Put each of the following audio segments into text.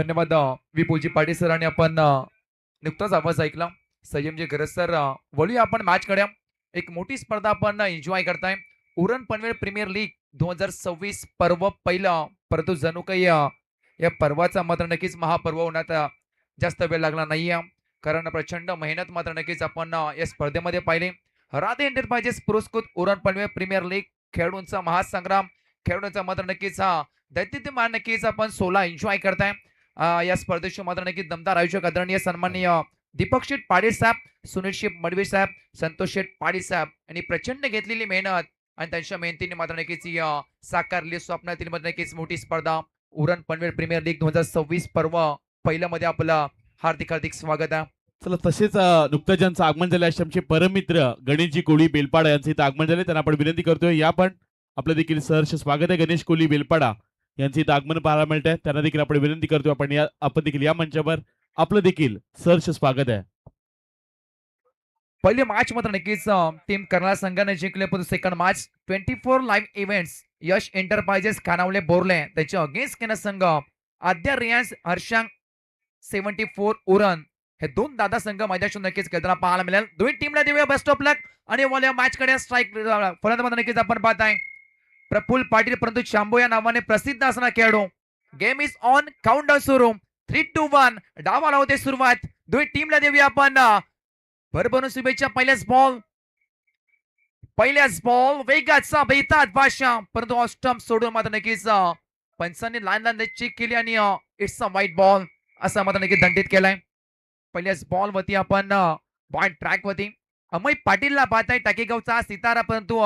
धन्यवाद विपुलजी पाटील सर आणि आपण नुकताच आवाज ऐकला संयमजी गरज सर. वळूया आपण मॅचकडे. एक मोठी स्पर्धा आपण एन्जॉय करताय. उरण पनवेल प्रीमियर लीग 2026 पर्व पहिलं. परंतु जणू काही या पर्वाचा मात्र नक्कीच महापर्व होण्यात जास्त वेळ लागला नाहीये. कारण प्रचंड मेहनत मात्र नक्कीच आपण या स्पर्धेमध्ये पाहिली. राधे एंटरप्राइजेस पुरस्कृत उरण पनवेल प्रीमियर लीग खेळाडूंचा महासंग्राम. खेळाडूंचा मात्र नक्कीच दैत्यमान नक्कीच आपण 16 एन्जॉय करताय. या स्पर्धेचे मात्र नक्कीच दमदार आयोजक आदरणीय सन्माननीय दीपक शेठ पाटील साहेब, सुनील शेठ मडवी साहेब, संतोष शेठ पाटील साहेब यांनी प्रचंड घेतलेली मेहनत आणि त्यांच्या मेहनतीने मात्र नक्कीच साकारली स्वप्नातील मात्र नक्कीच मोठी स्पर्धा उरण पनवेल प्रीमियर लीग 2026 पर्व पहिल्या मध्ये आपलं हार्दिक हार्दिक स्वागत आहे. चला तसेच नुकतंच ज्यांचं आगमन झालं असे आमचे परममित्र गणेशजी कोळी बेलपाडा यांचे इथं आगमन झाले. त्यांना आपण विनंती करतोय या पण आपलं देखील सहर्ष स्वागत आहे. गणेश कोळी बेलपाडा यांचे इथं आगमन पाहायला मिळत आहे. त्यांना देखील आपण विनंती करतोय आपण देखील या मंचावर आपलं देखील सहर्ष स्वागत आहे. पहिले मॅच मात्र नक्कीच टीम कर्नाल संघाने जिंकले. पण सेकंड मॅच 24 लाईव्ह इव्हेंट्स यश एंटरप्राइजेस खानावले बोरले त्याच्या अगेन्स्ट केना संघ आद्या रियान्स हर्षांग 74 उरण हे दोन दादा संघ मैदानात नक्कीच खेळताना पाहायला मिळेल. दोन्ही टीमला देऊया बेस्ट ऑफ लक आणि या मॅच कडे स्ट्राईक फलंदाज नक्कीच आपण पाहताय प्रफुल्ल पाटील. परंतु चांबो या नावाने प्रसिद्ध असणारा खेळाडू. Game is on. काउंटडाऊन सुरू. 3, 2, 1 डावाला होते सुरुवात. दोन्ही टीमला देऊया आपण भरभरून शुभेच्छा. पहिल्याच बॉल वेगाचा बेतात भाषा. परंतु ऑस्टम सोडून मात्र नक्कीच पंचांनी लाईन चेक केली आणि इट्स अ वाईट बॉल असा मात्र नक्कीच दंडित केलाय. पहिल्याच बॉल वरती आपण पॉइंट ट्रॅक वरती अमय पाटीलला पाहताय टाकेगावचा सितारा. परंतु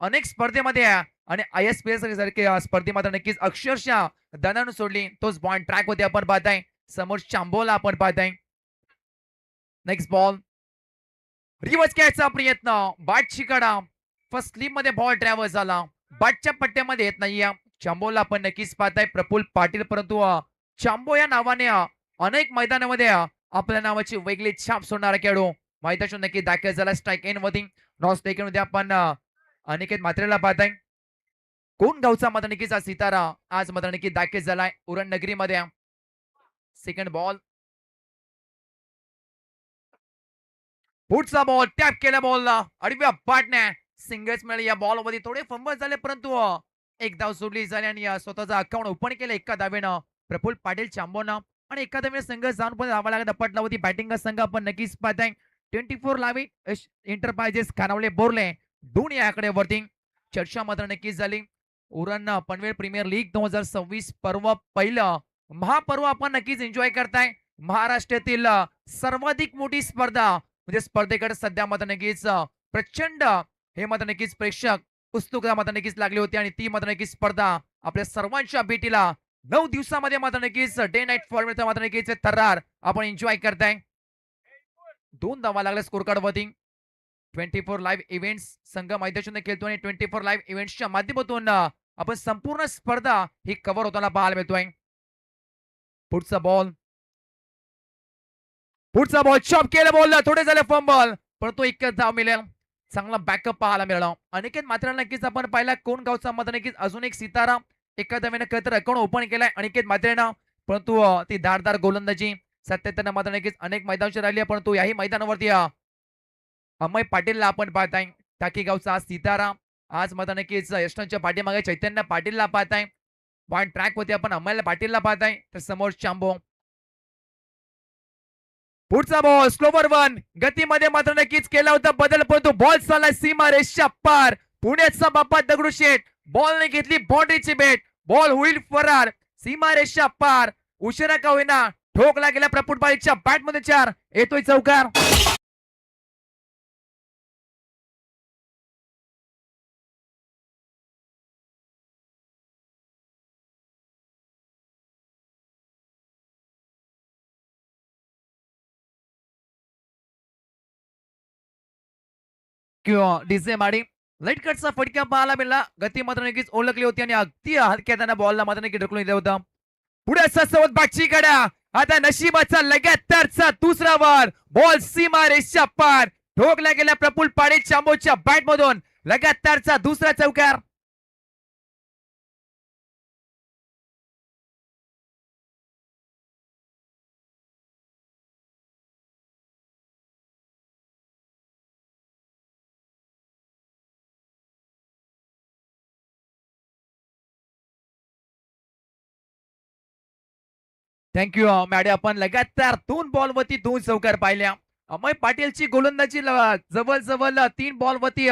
अनेक स्पर्धेमध्ये आणि ISPS सारख्या स्पर्धे मात्र नक्कीच अक्षरशः दणानं सोडली. तोच पॉइंट ट्रॅक वरती आपण पाहताय. समोर चांबोला आपण पाहताय. नेक्स्ट बॉल रिवर्स घ्यायचा प्रयत्न. बॅटची कडा फर्स्ट स्लिप मध्ये बॉल ट्रॅव्हर्स झाला. बॅटच्या पट्ट्यामध्ये येत नाहीये. चांबोला आपण नक्कीच पाहताय प्रफुल्ल पाटील. परंतु चांबो या नावाने अनेक मैदानामध्ये आपल्या नावाची वेगळी छाप सोडणारा खेळाडू मैदानात नक्की दाखल झाला. स्ट्राईक इन मध्ये नॉन स्ट्राईक मध्ये आपण अनिकेत म्हात्रेला पाहताय. कोण गावचा मात्र नक्कीचा सितारा आज मात्र नक्की दाखल झालाय उरण नगरीमध्ये. सेकंड बॉल पुढचा बॉल टॅप केला बॉलला आडव्या पाटण्या सिंगल्स मिळाले. या बॉल मध्ये थोडे फंबल झाले परंतु एक धाव सोडली झाली आणि स्वतःचा अकाउंट ओपन केलं एका धावेनं प्रफुल्ल पाटील चांबोना आणि एका धावेनं संघ जाऊन पण धावा लागत पटला होती. बॅटिंग संघ आपण नक्कीच पाहताय. 24 लाईव्ह एंटरप्राइजेस खानावले बोरले दोन्ही आकडे वरती चर्चा मात्र नक्कीच झाली. उरण पनवेल प्रीमियर लीग 2026 पर्व पहिलं महापर्व आपण नक्कीच एन्जॉय करताय. महाराष्ट्रातील सर्वाधिक मोठी स्पर्धा म्हणजे स्पर्धेकडे सध्या मात्र नक्कीच प्रचंड हे मात्र नक्कीच प्रेक्षक उत्सुकता मात्र नक्कीच लागली होती आणि ती मात्र नक्कीच स्पर्धा आपल्या सर्वांच्या भेटीला 9 दिवसामध्ये मात्र नक्कीच डे नाईट फॉर्मेट मात्र नक्कीच थरार आपण एन्जॉय करताय. 2 धावा लागल्या स्कोर कार्ड वरती. 24 लाईव्ह इव्हेंट्स संघ मैदानात खेळतो आणि 24 लाईव्ह इव्हेंट्सच्या माध्यमातून आपण संपूर्ण स्पर्धा ही कव्हर होताना पाहायला मिळतोय. पुढचा बॉल चॉप केला बॉलला थोडे झाले फंबल परंतु एकच धाव मिळेल. चांगला बॅकअप पाहायला मिळाला. अनिकेत मात्र नक्कीच आपण पाहिला कोण गावचा मात्र नक्कीच अजून एक सितारा एका धावेनं कतर अकाउंट ओपन केलाय अनिकेत मात्रेनं. परंतु ती धारदार गोलंदाजी सातत्यानं मात्र नक्कीच अनेक मैदानाची राहिली परंतु याही मैदानावरती अमय पाटीलला आपण पाहताय. टाकीगावचा सितारा आज मात्र नक्कीच यष्टांच्या पाठीमागे चैतन्य पाटीलला पाहताय. पॉइंट ट्रॅक होते आपण अमय पाटीलला पाहताय. तर समोर चांबो. पुढचा बॉल स्लोवर वन गतीमध्ये मात्र नक्कीच केला होता बदल परंतु बॉल चालला सीमा रेषा पार. पुण्याचा बाप्पा दगडूशेठ बॉलने घेतली बाउंड्रीची बेट. बॉल होईल फरार सीमा रेषा पार. उशिरा का होईना ठोकला गेला प्रफुल्ल पाटीलच्या बॅट मध्ये 4 येतोय चौकार. किंवा डीजे माडी लाईट कटचा फटका पाहायला मिळाला. गती मात्र नक्कीच ओळखली होती आणि अगदी हलक्या त्यांना बॉलला मात्र नक्की ढकलून दिलं होतं. पुढे सोबत बॅटची कडा आता नशिबाचा लगातारचा दुसरा वर बॉल सीमा रेषा पार. ठोकला गेला प्रफुल्ल पाटील चांबोच्या बॅट मधून लगातारचा दुसरा चौकार. Thank you madam. आपण लगातार 2 बॉलवरती 2 चौकार पाहिल्या. अमय पाटीलची गोलंदाजी जवळ 3 बॉलवरती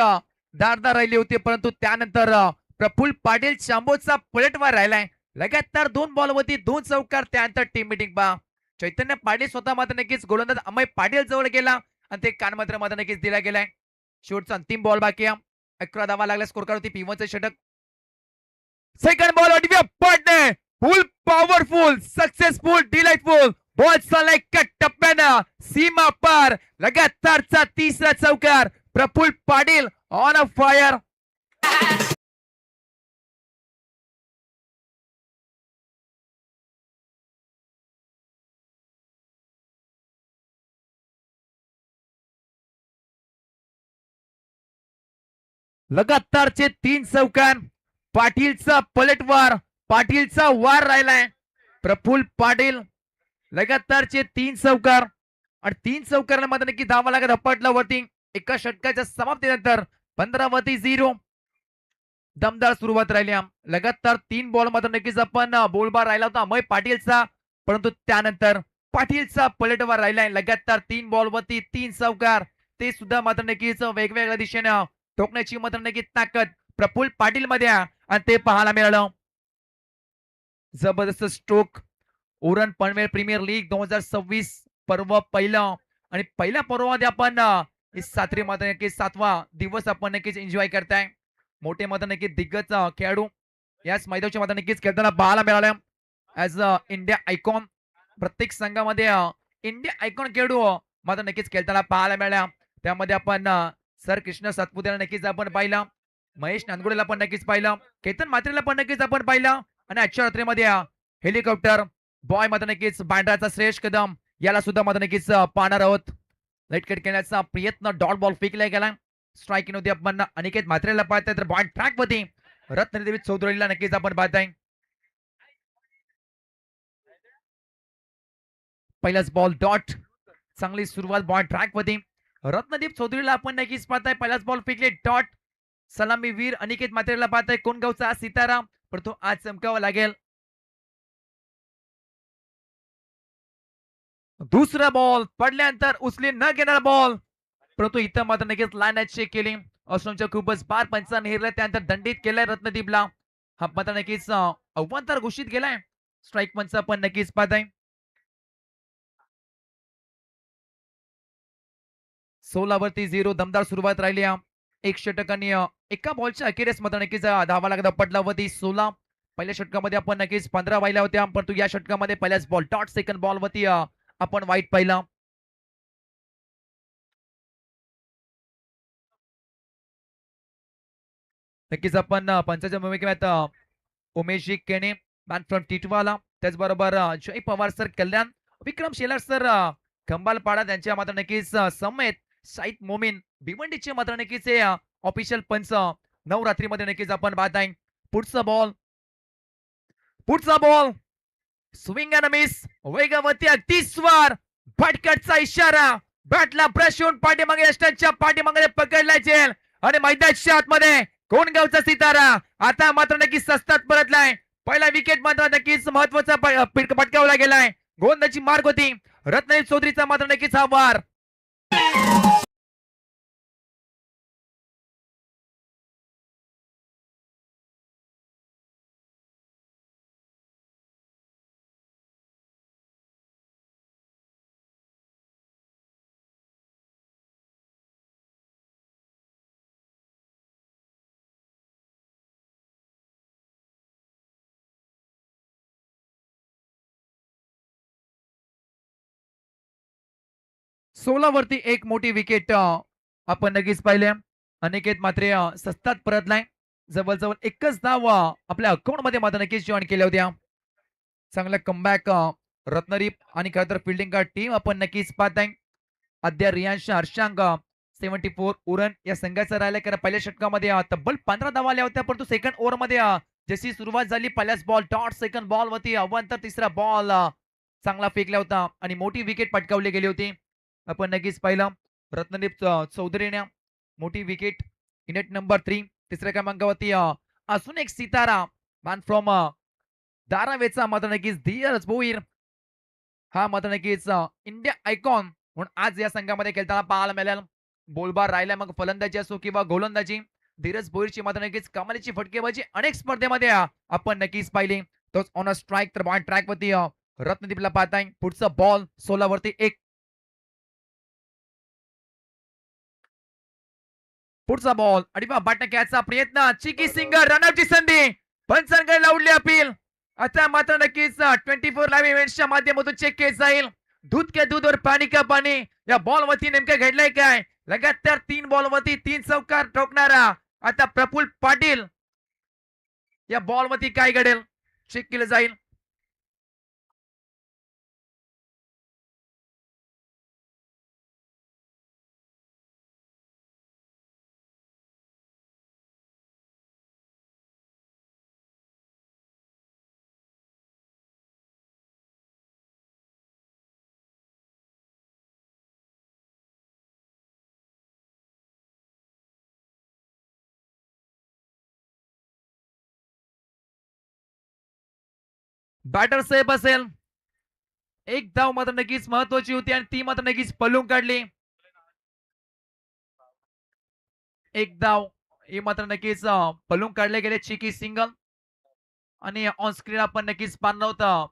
धारदार राहिली होती, परंतु त्यानंतर प्रफुल्ल पाटील शांभोचा पलटवार राहिलाय. लगातार 2 बॉलवरती 2 चौकार. त्यानंतर टीम मीटिंग पहा. चैतन्य पाटील स्वतः मात्र नक्कीच गोलंदाज अमय पाटील जवळ गेला आणि ते कान मात्र नक्कीच दिला गेलाय. शेवटचा अंतिम बॉल बाकी आहे. 11 धावा लागल्या. स्कोर कार्ड होती P1चं षटक. सेकंड बॉल अडव्या पडणे. Full powerful, successful, delightful ball चाललाय कट टप्प्यानं सीमा पार. लगातारचा तिसरा चौकार. Praful Patil on a fire. लगातारचे 3 चौकार. पाटीलचा पलटवार, पाटीलचा वार राहिलाय. प्रफुल्ल पाटील लगातारचे 3 चौकार आणि 3 चौकारला मात्र नक्की धावा लागत अपटला वरती. एका षटकाच्या समाप्तीनंतर 15 वरती 0. दमदार सुरुवात राहिली. लगातार 3 बॉल मात्र नक्कीच आपण बोलबार राहिला होता अमय पाटीलचा, परंतु त्यानंतर पाटीलचा पलटवार राहिलाय. लगातार 3 बॉलवरती 3 चौकार. ते सुद्धा मात्र नक्कीच वेगवेगळ्या दिशेनं ठोकण्याची मात्र नक्कीच ताकद प्रफुल्ल पाटील मध्ये आणि ते पाहायला मिळालं. जबरदस्त stroke. Uran Panvel premier league 2026 पर्व पहिलं आणि पहिल्या पर्वामध्ये आपण सात्री मात्र नक्कीच 7वा दिवस आपण नक्कीच एन्जॉय करताय. मोठे मात्र नक्कीच दिग्गज खेळाडू याच मैदानाच्या मात्र नक्कीच खेळताना पाहायला मिळाले. ऍज अ इंडिया आयकॉन प्रत्येक संघामध्ये इंडिया आयकॉन खेळाडू मात्र नक्कीच खेळताना पाहायला मिळाल्या. त्यामध्ये आपण सर कृष्ण सातपुतेला नक्कीच आपण पाहिलं. महेश नांदगुडेला पण नक्कीच पाहिलं. केतन मात्रेला पण नक्कीच आपण पाहिलं. आणि आजच्या रात्रीमध्ये हेलिकॉप्टर बॉय मात्र नक्कीच बांड्राचा श्रेष्ठ कदम याला सुद्धा मात्र नक्कीच पाहणार आहोत. लाईट कट करण्याचा प्रयत्न. डॉट बॉल फेकला गेला. स्ट्राईक नव्हती. आपण अनिकेत मात्रेला पाहताय तर बॉल ट्रॅक वरती रत्नदेवी चौधरीला नक्कीच आपण पाहताय. पहिलाच बॉल डॉट. चांगली सुरुवात बॉल ट्रॅक वरती रत्नदीप चौधरीला आपण नक्कीच पाहताय. पहिलाच बॉल फेकले डॉट. सलामी वीर अनिकेत मात्रेला पाहताय. कोणगावचा सीताराम, पण तो आज चमकावा लागेल. दुसरा बॉल पडल्यानंतर उचली न घेणार बॉल, परंतु इथं मात्र नक्कीच लाईन चेक केली. असूनच्या खूपच बार पंचांनी हेरलं. त्यानंतर दंडित केलाय रत्नदीपला. हा मात्र नक्कीच अव्वंतर घोषित केलाय. स्ट्राईक पंच पण नक्कीच पाहताय. 16 वरती 0. दमदार सुरुवात राहिली. एक षटक आणि एका बॉलच्या अखेरीस मात्र नक्कीच धावा लागला पडला वरती 16. पहिल्या षटकामध्ये आपण नक्कीच 15 वाहिल्या होत्या, परंतु या षटकामध्ये पहिल्याच बॉल डॉट. सेकंड बॉल वरती आपण वाईट पाहिला. नक्कीच आपण पंचाच्या भूमिकेत उमेशजी केणे मॅन फ्रॉम टिटवाला, त्याचबरोबर जय पवार सर कल्याण, विक्रम शेलार सर खंबालपाडा त्यांच्या मात्र नक्कीच समेत शाहिद मोमीन भिवंडीचे मात्र नक्कीच ऑफिशियल पंच नवरात्रीमध्ये नक्कीच आपण पाहत आहे. पुढचा बॉल स्विंग अँड मिस. वेगावरती अगदी स्वार भटकटचा इशारा. बॅटला ब्रश होऊन पाठीमागे स्टंपच्या पाठीमागे पकडला जेल आणि मैदानाच्या आतमध्ये कोणगावचा सितारा आता मात्र नक्कीच सस्तात परतलाय. पहिला विकेट मात्र नक्कीच महत्वाचा पटकावला गेलाय. गोलंदाजी मार्ग होती रत्नदीप चौधरीचा मात्र नक्कीच हा वार. सोला वरती एक मोठी विकेट आपण नक्कीच पाहिले. अनिकेत मात्र सस्तात परतलाय. जवळजवळ एकच धाव आपल्या अकाउंट मध्ये मात्र नक्कीच जॉईन केल्या होत्या. चांगला कमबॅक रत्नदीप आणि खरं तर फिल्डिंग का टीम आपण नक्कीच पाहताय. अद्या रियांश हर्षांग 74 उरण या संघाचा राहिला. कारण पहिल्या षटकामध्ये तब्बल 15 धावा आल्या होत्या, परंतु सेकंड ओव्हर मध्ये जशी सुरुवात झाली पहिल्याच बॉल डॉट. सेकंड बॉल वरती अवांतर तिसरा बॉल चांगला फेकला होता आणि मोठी विकेट पटकावली गेली होती. आपण नक्कीच पाहिलं रत्नदीप चौधरीने मोठी विकेट. इनेट नंबर 3 तिसऱ्या क्रमांकावरती अजून एक सितारा मॅन फ्रॉम दारावेचा मात्र नक्कीच धीरज भोईर हा मात्र नक्कीच इंडिया आयकॉन म्हणून आज या संघामध्ये खेळताना पाहायला मिळेल. बोलबार राहिला मग फलंदाजी असो किंवा गोलंदाजी. धीरज भोईरची मात्र नक्कीच कमालीची फटकेबाजी अनेक स्पर्धेमध्ये आपण नक्कीच पाहिली. तोच ऑन अ स्ट्राईक तर बॉल ट्रॅक वरती रत्नदीपला पाहताय. पुढचा बॉल 16 वरती 1. पुढचा बॉल आणि बाट घ्यायचा प्रयत्न. चिकी सिंगर रनआउटची संधी. पंचांकडे लावली अपील. आता मात्र नक्कीच 24 लाईव्ह इव्हेंट्सच्या माध्यमातून चेक केस जाईल. दूध के दूध और पाणी का पाणी. या बॉल वरती नेमकं घडलंय काय? लगातार 3 बॉल वरती 3 चौकार ठोकणारा आता प्रफुल्ल पाटील. या बॉल वरती काय घडेल चेक केलं जाईल. बॅटर सेफ असेल. एक धाव मात्र नक्कीच महत्वाची होती आणि ती मात्र नक्कीच पलून काढली. एक धाव ही मात्र नक्कीच पलून काढले गेले चिकी सिंगल. आणि ऑन स्क्रीन आपण नक्कीच पाहिलं होतं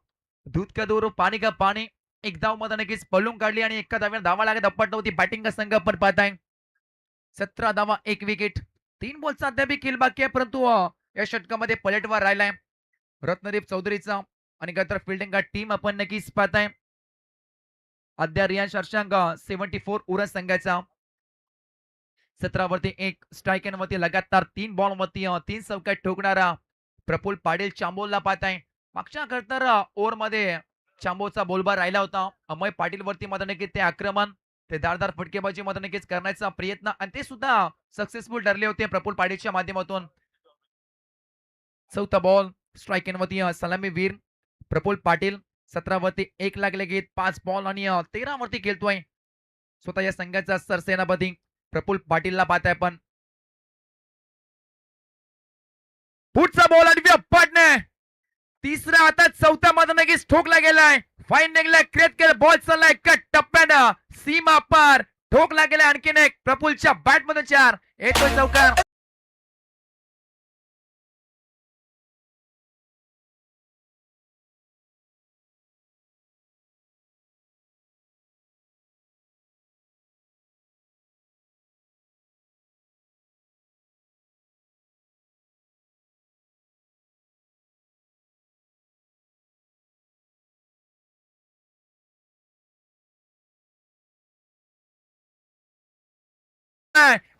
दूध का दूर पाणी का पाणी. एक धाव मध्ये नक्कीच पलून काढली आणि एका धाव्याने धावा लागत अपट होती. बॅटिंग संघ आपण पाहताय 17 धावा 1 विकेट. 3 बॉलचा अद्याप खेळ बाकी आहे परंतु या षटकामध्ये पलटवार राहिलाय रत्नदीप चौधरीचा. आणि गतर फिल्डिंग टीम आपण नक्कीच पाहताय. अद्याप रियान अर्शांक 74 उरण संघाचा. 17 वरती 1 स्ट्राईक वरती लगातार 3 बॉल वरती 3 चौकार ठोकणारा प्रफुल्ल पाटील चांबोलला पाहताय. मागच्या तर ओव्हर मध्ये चांबोचा बोलबार राहिला होता. अमय पाटील वरती मात्र नक्कीच ते आक्रमण ते धारदार फटकेबाजी मात्र नक्कीच करण्याचा प्रयत्न आणि ते सुद्धा सक्सेसफुल ठरले होते प्रफुल्ल पाटीलच्या माध्यमातून. चौथा बॉल स्ट्राईक वरती सलामी वीर प्रफुल्ल पाटील. 17 वरती 1 लागले गेत 5 बॉल आणि 13 वरती खेळतोय स्वतः या संघाचा सरसेनापती प्रफुल्ल पाटीलला पाहताय आपण. पुढचा बॉल आणि पडणे. तिसरा आता चौथा मध्ये नक्कीच ठोकला गेलाय. फाईन निघलाय क्रिएट केलं बॉल चाललाय कट टप्प्यानं सीमा पार ठोकला गेलाय. आणखीन एक प्रफुल्लच्या बॅट मधून 4 येतोय चौकार.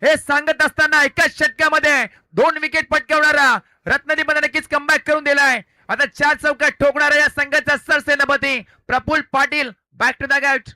हे सांगत असताना एकाच षटकामध्ये 2 विकेट पटकावणारा रत्नदीपने नक्कीच कमबॅक करून दिलाय. आता 4 चौकार ठोकणारा या संघाचा सरसेनापती Praful Patil back to the गॅट.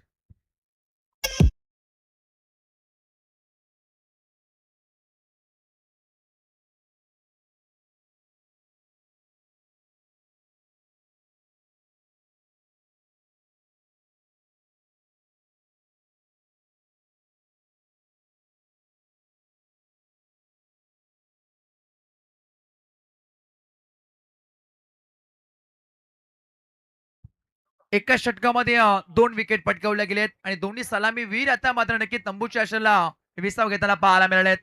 एका षटकामध्ये 2 विकेट पटकावल्या गेलेत आणि दोन्ही सलामी वीर आता मात्र नक्की तंबूच्या आशेला विसाव घेताना पाहायला मिळालेत.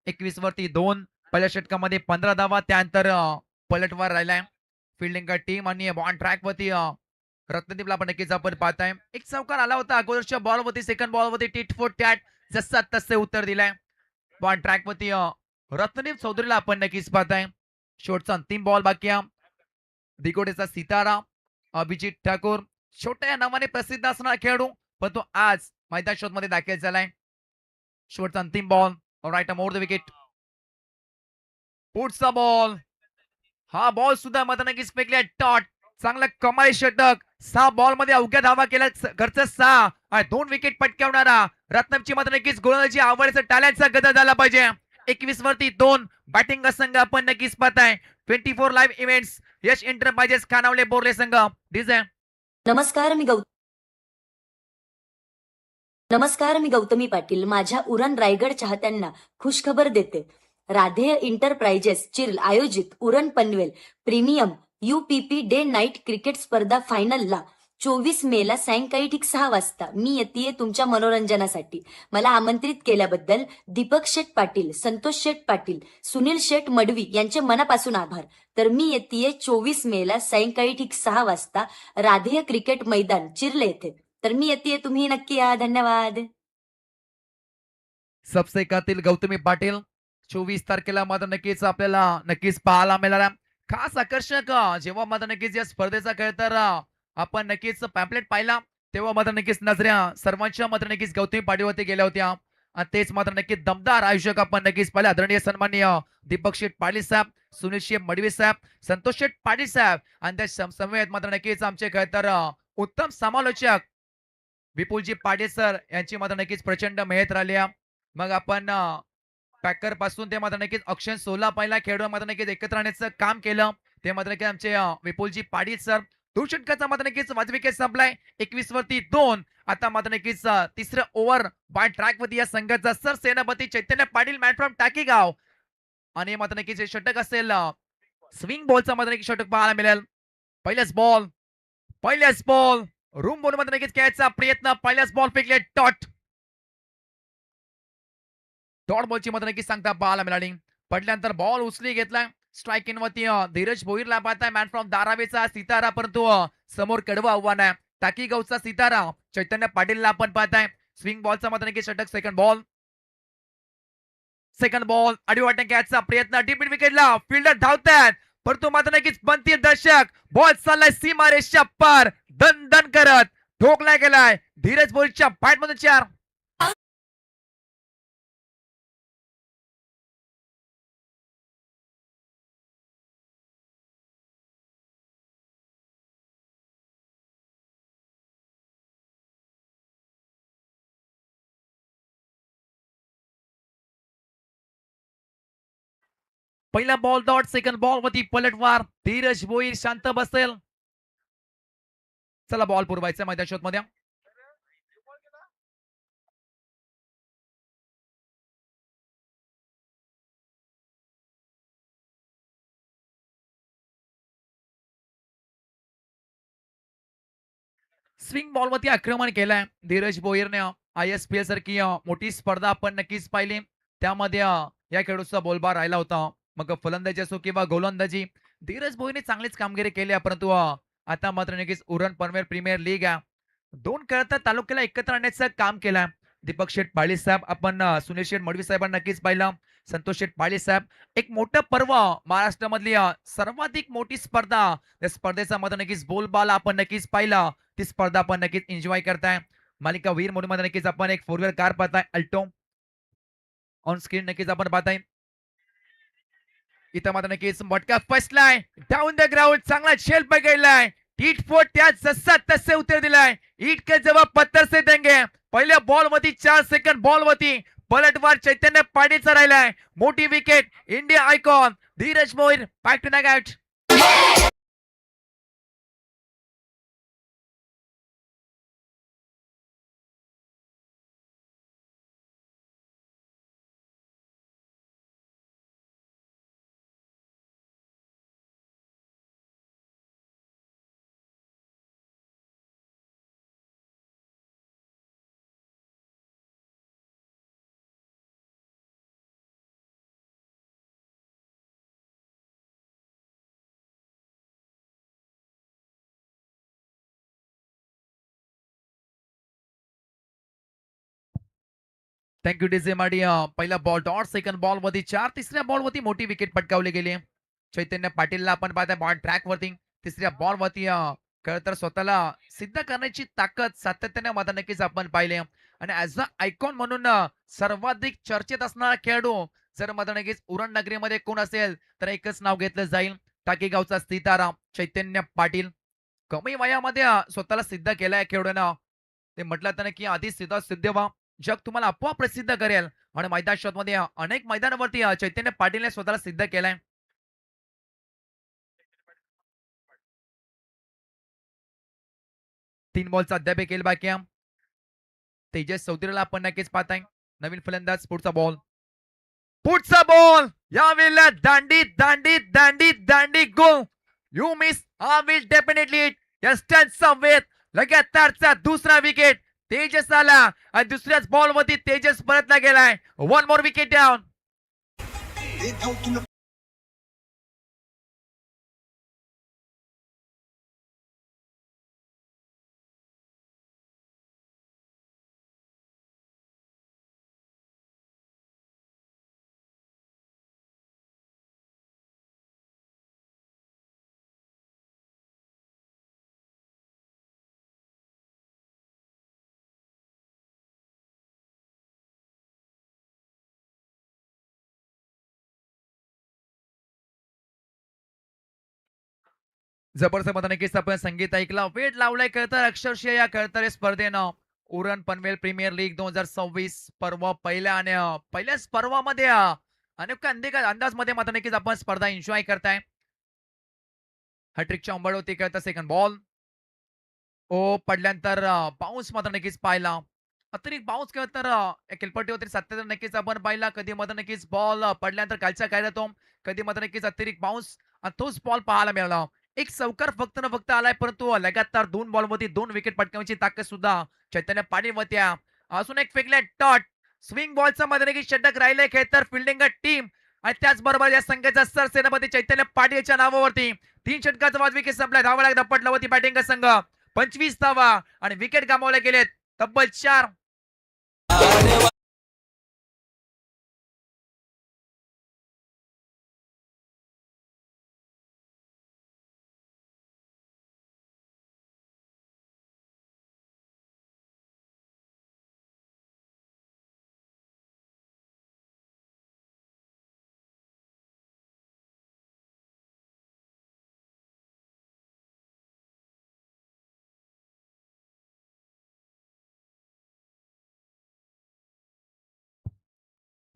21 वरती 2 पहिल्या षटकामध्ये 15 धावा त्यानंतर पलटवार राहिलाय फिल्डिंग टीम आणि बॉन ट्रॅक वरती रत्नदीपला पण नक्कीच आपण पाहताय. एक चौकार आला होता अगोदरच्या बॉल वरती सेकंड बॉल वरती टिट फॉर टॅट जसा तसे उत्तर दिलाय. बॉन ट्रॅक वरती रत्नदीप चौधरीला आपण नक्कीच पाहताय. शेवटचा अंतिम बॉल बाकी दिगोडेचा सितारा अभिजित ठाकूर छोट्या या नावाने प्रसिद्ध असणारा खेळाडू पण तो आज मैदान शोध मध्ये दाखल झालाय. शेवटचा अंतिम ball right more the wicket. पुढचा बॉल हा बॉल सुद्धा मात्र नक्कीच फेकले टॉट. चांगला कमाई षटक 6 बॉल मध्ये अवघ्या धावा केल्या घरचं 6 आणि 2 विकेट पटकावणारा रत्नमची मात्र नक्कीच गोलंदाजी आवडीचा टाळ्यांचा गदा झाला पाहिजे. 21 वरती 2 बॅटिंग संघ आपण नक्कीच पाहताय. 24 लाईव्ह इव्हेंट्स यश एंटरप्राइजेस खानावले बोर्ले संघ डिझाय. नमस्कार मी गौतमी पाटील. माझ्या उरण रायगड चाहत्यांना खुशखबर देते. राधेय इंटरप्राइजेस चिर्ल आयोजित Uran Panvel premium UPP day night cricket स्पर्धा फायनलला 24 मेला सायंकाळी ठीक 6 वाजता मी येते तुमच्या मनोरंजनासाठी. मला आमंत्रित केल्याबद्दल दीपक शेठ पाटील, संतोष शेठ पाटील, सुनील शेठ मडवी यांचे मनापासून आभार. तर मी येते 24 मेला सायंकाळी ठीक 6 वाजता राधेय क्रिकेट मैदान चिर्ले येथे. तर मी येते, तुम्ही नक्की या. धन्यवाद. सबसेकातील गौतमी पाटील 24 तारखेला मात्र नक्कीच आपल्याला नक्कीच पाहायला मिळणार आहे. खास आकर्षक जेव्हा मात्र नक्कीच या स्पर्धेचा खेळ तर आपण नक्कीच पॅम्पलेट पाहिला तेव्हा मात्र नक्कीच नजऱ्या सर्वांच्या मात्र नक्कीच गौतमी पाटीलवरती गेल्या होत्या आणि तेच मात्र नक्कीच दमदार आयोजक आपण नक्कीच पाहिलं. आदरणीय सन्माननीय दीपक शेठ पाटील साहेब, सुनील शेठ मडवी साहेब, संतोष शेठ पाटील साहेब आणि त्या समवेत मात्र नक्कीच आमचे खेळ तर उत्तम समालोचक विपुलजी पाटील सर यांची मात्र नक्कीच प्रचंड मेहनत राहिली आहे. मग आपण पॅकर पासून ते मात्र नक्कीच ऑक्शन 16 पहिला खेळून मात्र नक्कीच एकत्र आणण्याचं काम केलं. ते मात्र नक्की आमचे विपुलजी पाटील सर. दुषटकाचा मात्र नक्कीच वाजवी विकेट संपलाय 21 वरती 2. आता मात्र नक्कीच तिसरं ओव्हर बाय ट्रॅक वरती या संघाचा सर सेनापती चैतन्य पाटील मॅन फ्रॉम टाकीगाव आणि मात्र नक्कीच हे षटक असेल स्विंग बॉलचा मात्र नक्की षटक पाहायला मिळेल. पहिल्याच बॉल रूम बॉल मध्ये नक्कीच खेळायचा प्रयत्न. पहिल्याच बॉल फेकले डॉट बॉलची मात्र नक्कीच सांगता पाहायला मिळाली. पडल्यानंतर बॉल उचली घेतलाय स्ट्राईक इन वरती धीरज भोईरला पाहताय मॅन फ्रॉम धारावीचा सितारा, परंतु समोर कडवं आव्हान आहे. टाकीगावचा सितारा चैतन्य पाटीलला आपण पाहताय. स्विंग बॉलचा मात्र नक्कीच षटक. सेकंड बॉल अडीवाट्या घ्यायचा प्रयत्न डीप मिड विकेटला फिल्डर धावतात परंतु मात्र नक्कीच बनतील दर्शक. बॉल चाललाय सीमारेषच्या पार दन दन करत ठोकला गेलाय धीरज भोईरच्या बॅट मधून 4. पहिला बॉल डॉट. सेकंड बॉल वरती पलटवार. धीरज भोईर शांत बसेल. चला बॉल पुरवायचा मैदान शॉट मध्ये. स्विंग बॉल वरती आक्रमण केलंय धीरज भोईरने. ISPL सारखी मोठी स्पर्धा आपण नक्कीच पाहिली. त्यामध्ये या खेळाडूचा बोलबार राहिला होता. मग फलंदाजी असो किंवा गोलंदाजी धीरज भोईरने चांगलीच कामगिरी केली आहे. परंतु आता मात्र नक्कीच उरण पनवेल प्रीमियर लीग आहे. 2 खेळात तालुक्याला एकत्र आणण्याचं काम केलंय. दीपक शेठ पाटील साहेब आपण सुनील शेठ मडवी साहेबांना नक्कीच पाहिलं. संतोष शेठ पाटील साहेब एक मोठं पर्व महाराष्ट्रामधली सर्वाधिक मोठी स्पर्धा. त्या स्पर्धेचा मात्र नक्कीच बोलबाला आपण नक्कीच पाहिला. ती स्पर्धा आपण नक्कीच एन्जॉय करताय. मालिका वीर म्हणून मध्ये नक्कीच आपण एक 4 व्हीलर कार पाहताय अल्टो ऑन स्क्रीन नक्कीच आपण पाहताय. इथं मात्र नक्कीच मटका फसलाय डाऊन द ग्राउंड. चांगला झेल पकडलाय. ईट फोट त्या जसा तसे उत्तर दिलाय. ईट के जवाब पत्थर से देंगे. पहिल्या बॉल वरती 4 सेकंड बॉल वरती पलटवार चैतन्य पाटीलचा राहिलाय. मोठी wicket India icon Dheeraj Bhoir back to नॅगआउट. थँक्यू डीजे माडी. पहिला बॉल डॉट. सेकंड बॉल वरती 4. तिसऱ्या बॉल वरती मोठी विकेट पटकावली गेली. चैतन्य पाटीलला आपण पाहताय बॉल ट्रॅक वरती. तिसऱ्या बॉल वरती खरं तर स्वतःला सिद्ध करण्याची ताकद सातत्याने मात्र नक्कीच आपण पाहिले आणि ऍज अ आयकॉन म्हणून सर्वाधिक चर्चेत असणारा खेळाडू जर मात्र नक्कीच उरण नगरीमध्ये कोण असेल तर एकच नाव घेतलं जाईल. टाकीगावचा सीताराम चैतन्य पाटील. कमी वयामध्ये स्वतःला सिद्ध केलाय खेळाडूनं. ते म्हटलं तर की आधी सिद्ध व्हा जग तुम्हाला आपोआप प्रसिद्ध करेल आणि मैदान शॉट मध्ये अनेक मैदानावरती चैतन्य पाटीलने स्वतःला सिद्ध केलाय. 3 बॉलचा अद्याप खेळ बाकी आहे. तेजस चौधरीला आपण नक्कीच पाहताय. नवीन फलंदाज. पुढचा बॉल यावेळेला दांडी दांडी दांडी दांडी go. You miss. I will definitely hitt. Just stand somewhere. लगातारचा दुसरा विकेट तेजस आला आणि दुसऱ्याच बॉल वरती तेजस परतला गेलाय. One more wicket down. जबरदस्त मत नक्कीच आपण संगीत ऐकला. वेळ लावलाय कळतर अक्षरशः या कळतर स्पर्धेनं उरण पनवेल प्रीमियर लीग 2026 पर्व पहिल्या आणि पहिल्याच पर्वामध्ये अनेक अंदाज मध्ये मात्र नक्कीच आपण स्पर्धा एन्जॉय करताय. हॅट्रिकच्या अंबळवरती कळतं सेकंड बॉल. ओ पडल्यानंतर बाउन्स मात्र नक्कीच पाहिला. अतिरिक्त बाउन्स केला तर खेळपट्टीवरती सातत्याने नक्कीच आपण पाहिला. कधी मात्र नक्कीच बॉल पडल्यानंतर खालच्या काय राहतो, कधी मात्र नक्कीच अतिरिक्त बाउन्स आणि तोच बॉल पाहायला मिळाला. एक चौकार फक्त न फक्त आलाय, परंतु लगातार 2 बॉलमध्ये 2 विकेट पटकावण्याची ताकद सुद्धा चैतन्य पाटील अजून एक फेकले टॉट. स्विंग बॉलचा मध्ये नक्कीच षटक राहिलंय खेळतर फिल्डिंग टीम आणि त्याचबरोबर या संघाचा सरसेनापती चैतन्य पाटीलच्या नावावरती 3 षटकाचा बाद विकेट संपलाय. धावा लागला पटलावरती बॅटिंग संघ 25 धावा आणि विकेट गमावले गेलेत तब्बल 4.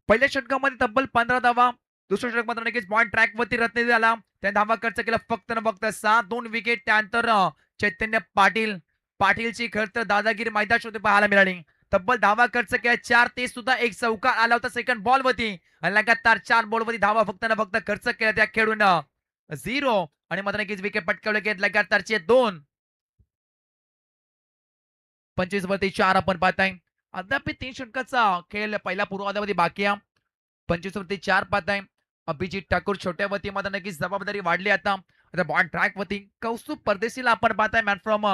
पहिल्या षटकामध्ये तब्बल 15 धावा. दुसऱ्या षटक मात्र नक्कीच पॉइंट ट्रॅक वरती रत्न झाला. त्या धावा खर्च केला फक्त न फक्त 6. 2 विकेट त्यानंतर चैतन्य पाटीलची खर्च तर दादागिरी मैदान होते पाहायला मिळाली. तब्बल धावा खर्च केला 4. ते सुद्धा एक चौकार आला होता सेकंड बॉल वरती आणि लगातार 4 बॉल वरती धावा फक्त न फक्त खर्च केला त्या खेळून 0 आणि मात्र नक्कीच विकेट पटकावले गेले लगातारचे 2. 25 वरती 4 आपण पाहताय. अद्याप 3 षटकाचा खेळ पहिल्या पूर्वार्धामध्ये बाकी आहे. 25 वरती 4 पाहताय. अभिजित ठाकूर छोट्या वरती मात्र नक्कीच जबाबदारी वाढली आता. आता बॉल ट्रॅक वरती कौस्तुभ परदेशीला आपण पाहताय मॅन फ्रॉम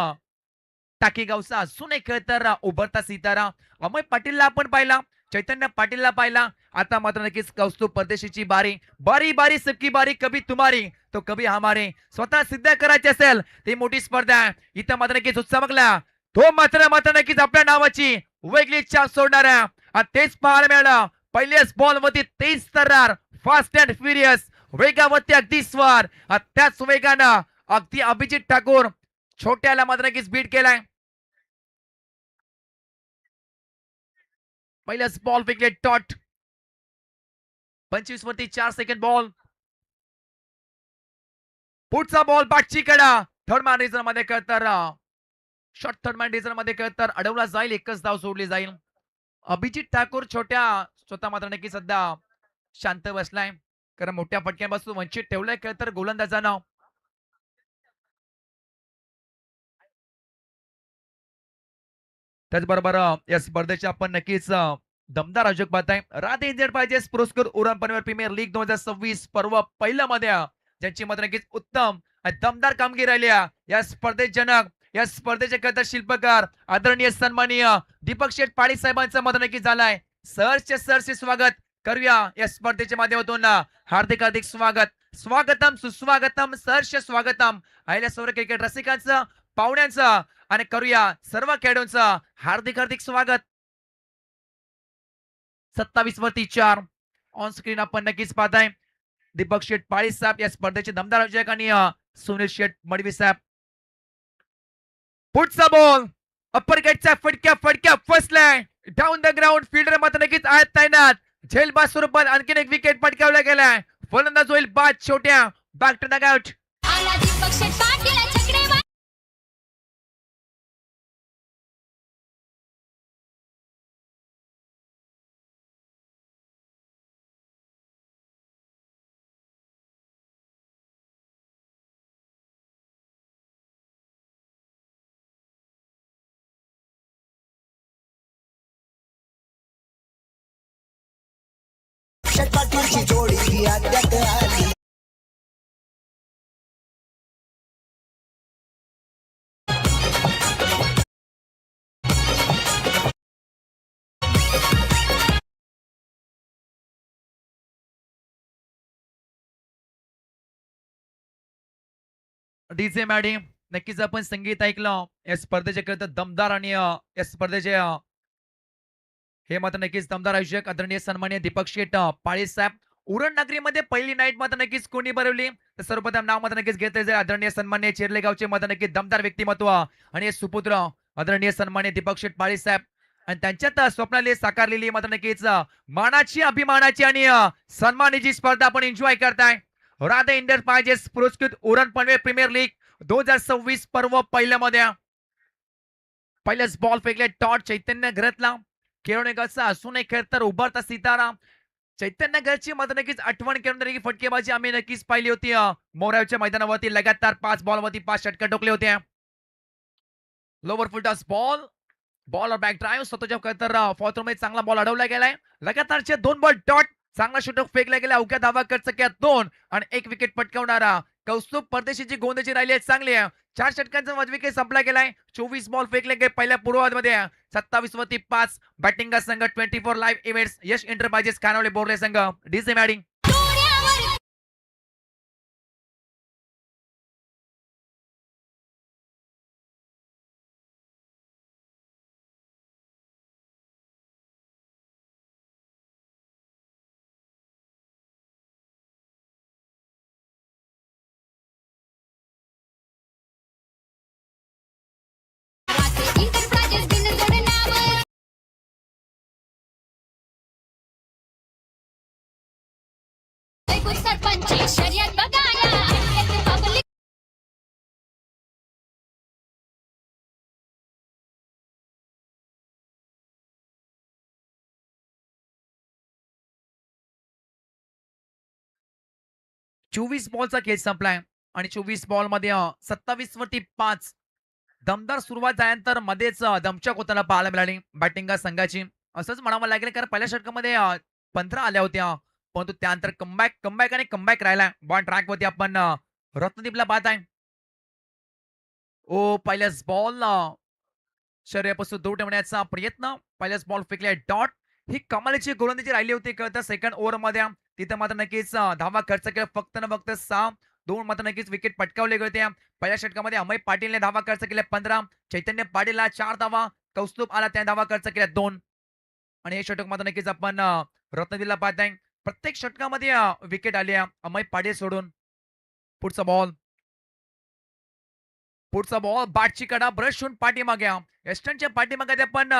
टाकी गावचा अजून एक खेळ तर उभरता सितारा अमय पाटीलला आपण पाहिला. चैतन्य पाटीलला पाहिला. आता मात्र नक्कीच कौस्तुभ परदेशीची बारी. बारी बारी सबकी बारी, कभी तुम्हारी तो कभी हमारे. स्वतः सिद्ध करायचे असेल ती मोठी स्पर्धा आहे. इथं मात्र नक्कीच चमकला तो मात्र मात्र नक्कीच आपल्या नावाची वेगळी छाप सोडणार आहे आणि तेच पाहायला मिळालं. पहिल्याच बॉल मध्ये 23 तर्रार फास्ट अँड फ्युरियस वेगावरती अगदी स्वर त्याच वेगानं अगदी अभिजित ठाकूर छोट्याला मात्र नक्कीच बीट केलाय. पहिल्याच बॉल फेकले टॉट. 25 वरती 4 सेकंड बॉल. पुढचा बॉल बाटची कडा थर्ड मॅन रिझन मध्ये तर शॉर्ट थर्ड मॅन रिझन मध्ये तर अडवला जाईल. एकच धाव सोडली जाईल. अभिजित ठाकूर स्वतः मात्र नक्की सध्या शांत बसलाय, कारण मोठ्या फटक्यापासून वंचित ठेवलाय तर गोलंदाजानं. त्याचबरोबर या स्पर्धेचे आपण नक्कीच दमदार आयोजक पाहताय. राधे एंटरप्राइजेस पुरस्कार उरण पनवेल प्रीमियर लीग 2026 पर्व पहिल्या मध्ये ज्यांची मात्र नक्कीच उत्तम आणि दमदार कामगिरी राहिली या स्पर्धेत जनक या स्पर्धेचे करता शिल्पकार आदरणीय सन्माननीय दीपक शेठ पाडी साहेबांचं मात्र नक्कीच झालाय. सरचे स्वागत करूया या स्पर्धेच्या माध्यमातून. हार्दिक हार्दिक स्वागतम सुस्वागतम सहर्ष स्वागतम आयल्या सर्व क्रिकेट रसिकांचं पाहुण्यांचं आणि करूया सर्व खेळाडूंचं हार्दिक हार्दिक स्वागत. 27 वरती 4 ऑन स्क्रीन आपण नक्कीच पाहताय. दीपक शेठ पाळी साहेब या स्पर्धेचे दमदार आयोजक आणि सुनील शेठ मडवी साहेब. पुढचा बॉल अप्पर गेटच्या फटक्या फटक्या फसलाय डाऊन द ग्राउंड. फिल्डर मात्र नक्कीच आहेत तैनात. झेलबाद स्वरूपात आणखीन एक विकेट पटकावला गेलाय. फलंदाज होईल बाद छोट्या. Back to the out. तुझी जोडी अद्याप आली. डीजे मॅडी नक्कीच आपण संगीत ऐकलं या स्पर्धेचे खरं दमदार आणि या स्पर्धेचे हे मात्र नक्कीच दमदार आयोजक आदरणीय सन्माननीय दीपक शेट पाळी साहेब उरण नगरीमध्ये पहिली नाईट मात्र नक्कीच कोणी भरवली तर सर्वप्रथम नाव मात्र नक्कीच घेतले जाईल आदरणीय सन्माननीय चिरलेगावचे मात्र नक्कीच दमदार व्यक्तिमत्व आणि हे सुपुत्र आदरणीय सन्माननीय दीपक शेट पाळी साहेब आणि त्यांच्यात स्वप्नाली साकारलेली मात्र नक्कीच मानाची अभिमानाची आणि सन्मानाची स्पर्धा आपण एन्जॉय करताय राधा इंडियन पाहिजेस पुरस्कृत उरण पनवेल प्रीमियर लीग 2026 पर्व पहिल्यामध्ये पहिलेच बॉल फेकले टॉट चैतन्य घरातला खेळवण्याचा असून एक खेळ तर उभारता सितारा चैतन्य घरची मात्र नक्कीच आठवण करून देणारी फटकेबाजी आम्ही नक्कीच पाहिली होती मोरावच्या मैदानावरती लगातार 5 बॉलवरती 5 षटका टोकले होते लोवर फुल टॉस बॉल बॅक ड्राईव्ह स्वतःच्या तर फॉर्थ चांगला बॉल अडवला गेलाय लगातारचे 2 बॉल डॉट चांगला षटक फेकला गेला अवघ्या धावा खर्च केला 2 आणि 1 विकेट पटकावणारा कौस्तुभ परदेशीची गोंदची राहिली आहे चांगली आहे 4 षटकांचा विकेट संपला गेलाय 24 बॉल फेकले गेले पहिल्या पूर्वार्धमध्ये 27 वरती 5 बॅटिंग संघ 24 लाईव्ह इव्हेंट्स यश एंटरप्राइजेस खानावळे बोरले संघ डीसी मॅडिंग सरपंच शर्यत बघायला 24 बॉलचा खेळ संपलाय आणि 24 बॉल मध्ये 27 वरती 5 दमदार सुरुवात झाल्यानंतर मध्येच दमछाक होताना पाहायला मिळाली बॅटिंग संघाची असंच म्हणावं लागेल कारण पहिल्या षटकामध्ये 15 आल्या होत्या परंतु त्यानंतर कमबॅक आणि कमबॅक राहिला बॉल ट्रॅक वरती आपण रत्नदीपला पाहत आहे ओ पहिल्याच बॉल शर्यपासून दूर ठेवण्याचा प्रयत्न पहिल्याच बॉल फेकले डॉट ही कमालीची गोलंदाजी राहिली होती कळतं सेकंड ओव्हर मध्ये तिथे मात्र नक्कीच धावा खर्च केला फक्त न फक्त 6 2 मात्र नक्कीच विकेट पटकावले गेले होते पहिल्या षटकामध्ये अमय पाटीलने धावा खर्च केल्या 15 चैतन्य पाटीलला 4 धावा कौस्तुभ आला त्या धावा खर्च केल्या 2 आणि हे षटक मात्र नक्कीच आपण रत्नगिरीला पाहताय प्रत्येक षटकामध्ये विकेट आली अमय पाटील सोडून पुढचा बॉल बॅटची कडा ब्रश होऊन पाठीमागे वेस्टर्नच्या पाठीमागे आपण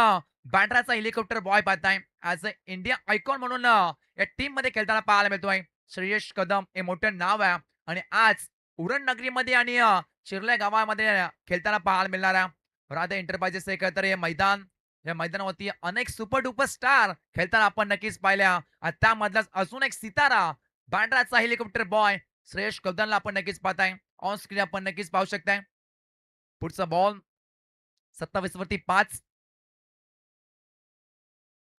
बँड्राचा हेलिकॉप्टर बॉय पाहताय ऍज अ इंडिया आयकॉन म्हणून या टीम मध्ये खेळताना पाहायला मिळतोय श्रेयश कदम हे मोठं नाव आहे आणि आज उरण नगरीमध्ये आणि चिरले गावामध्ये खेळताना पाहायला मिळणार आहे राधा एंटरप्राइजेस एकत्र हे मैदान या मैदानावरती अनेक सुपर डुपर स्टार खेळताना आपण नक्कीच पाहिल्या आणि त्यामधलाच अजून एक सितारा बँड्राचा हेलिकॉप्टर बॉय श्रेयश कदमला आपण नक्कीच पाहताय ऑन स्क्रीन आपण नक्कीच पाहू शकताय पुढचा बॉल 27 वरती 5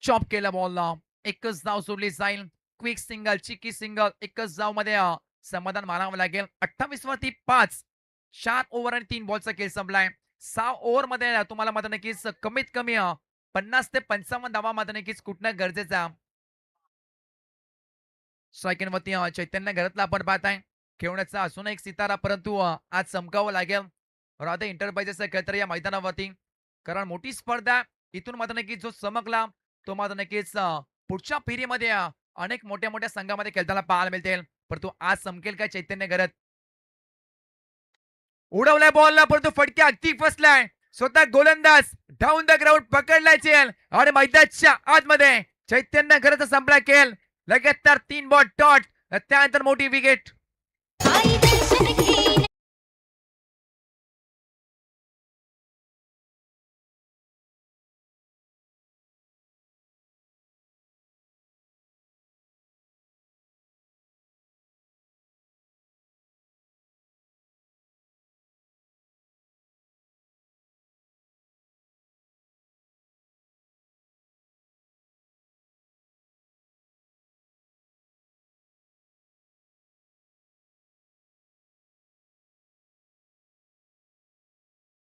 चॉप केला बॉलला एकच धाव सोडली जाईल क्विक सिंगल चिकी सिंगल एकच धाव मध्ये समाधान मानावं लागेल 28 वरती 5 4 ओव्हर आणि 3 बॉलचा खेळ संपलाय 6 ओव्हर मध्ये तुम्हाला मात्र नक्कीच कमीत कमी 50 ते 55 धावा मात्र नक्कीच कुठनं गरजेचा सेकंड वरती चैतन्य घरातला आपण पाहताय खेळण्याचा असून एक सितारा परंतु आज चमकावं लागेल राधा एंटरप्राइजेस खेळतर या मैदानावरती कारण मोठी स्पर्धा इथून मात्र नक्कीच जो चमकला तो मात्र नक्कीच पुढच्या फेरीमध्ये अनेक मोठ्या मोठ्या संघामध्ये खेळताना पाहायला मिळतील परंतु आज चमकेल काय चैतन्य घरात उडवलाय बॉलला परंतु फटक्या अगदी फसलाय स्वतः गोलंदाज डाऊन द ग्राउंड पकडलाय चेल आणि मैदानाच्या आतमध्ये चैतन्य घराचा संपला खेळ लगातार 3 बॉल डॉट त्यानंतर मोठी विकेट आई दर्शन घे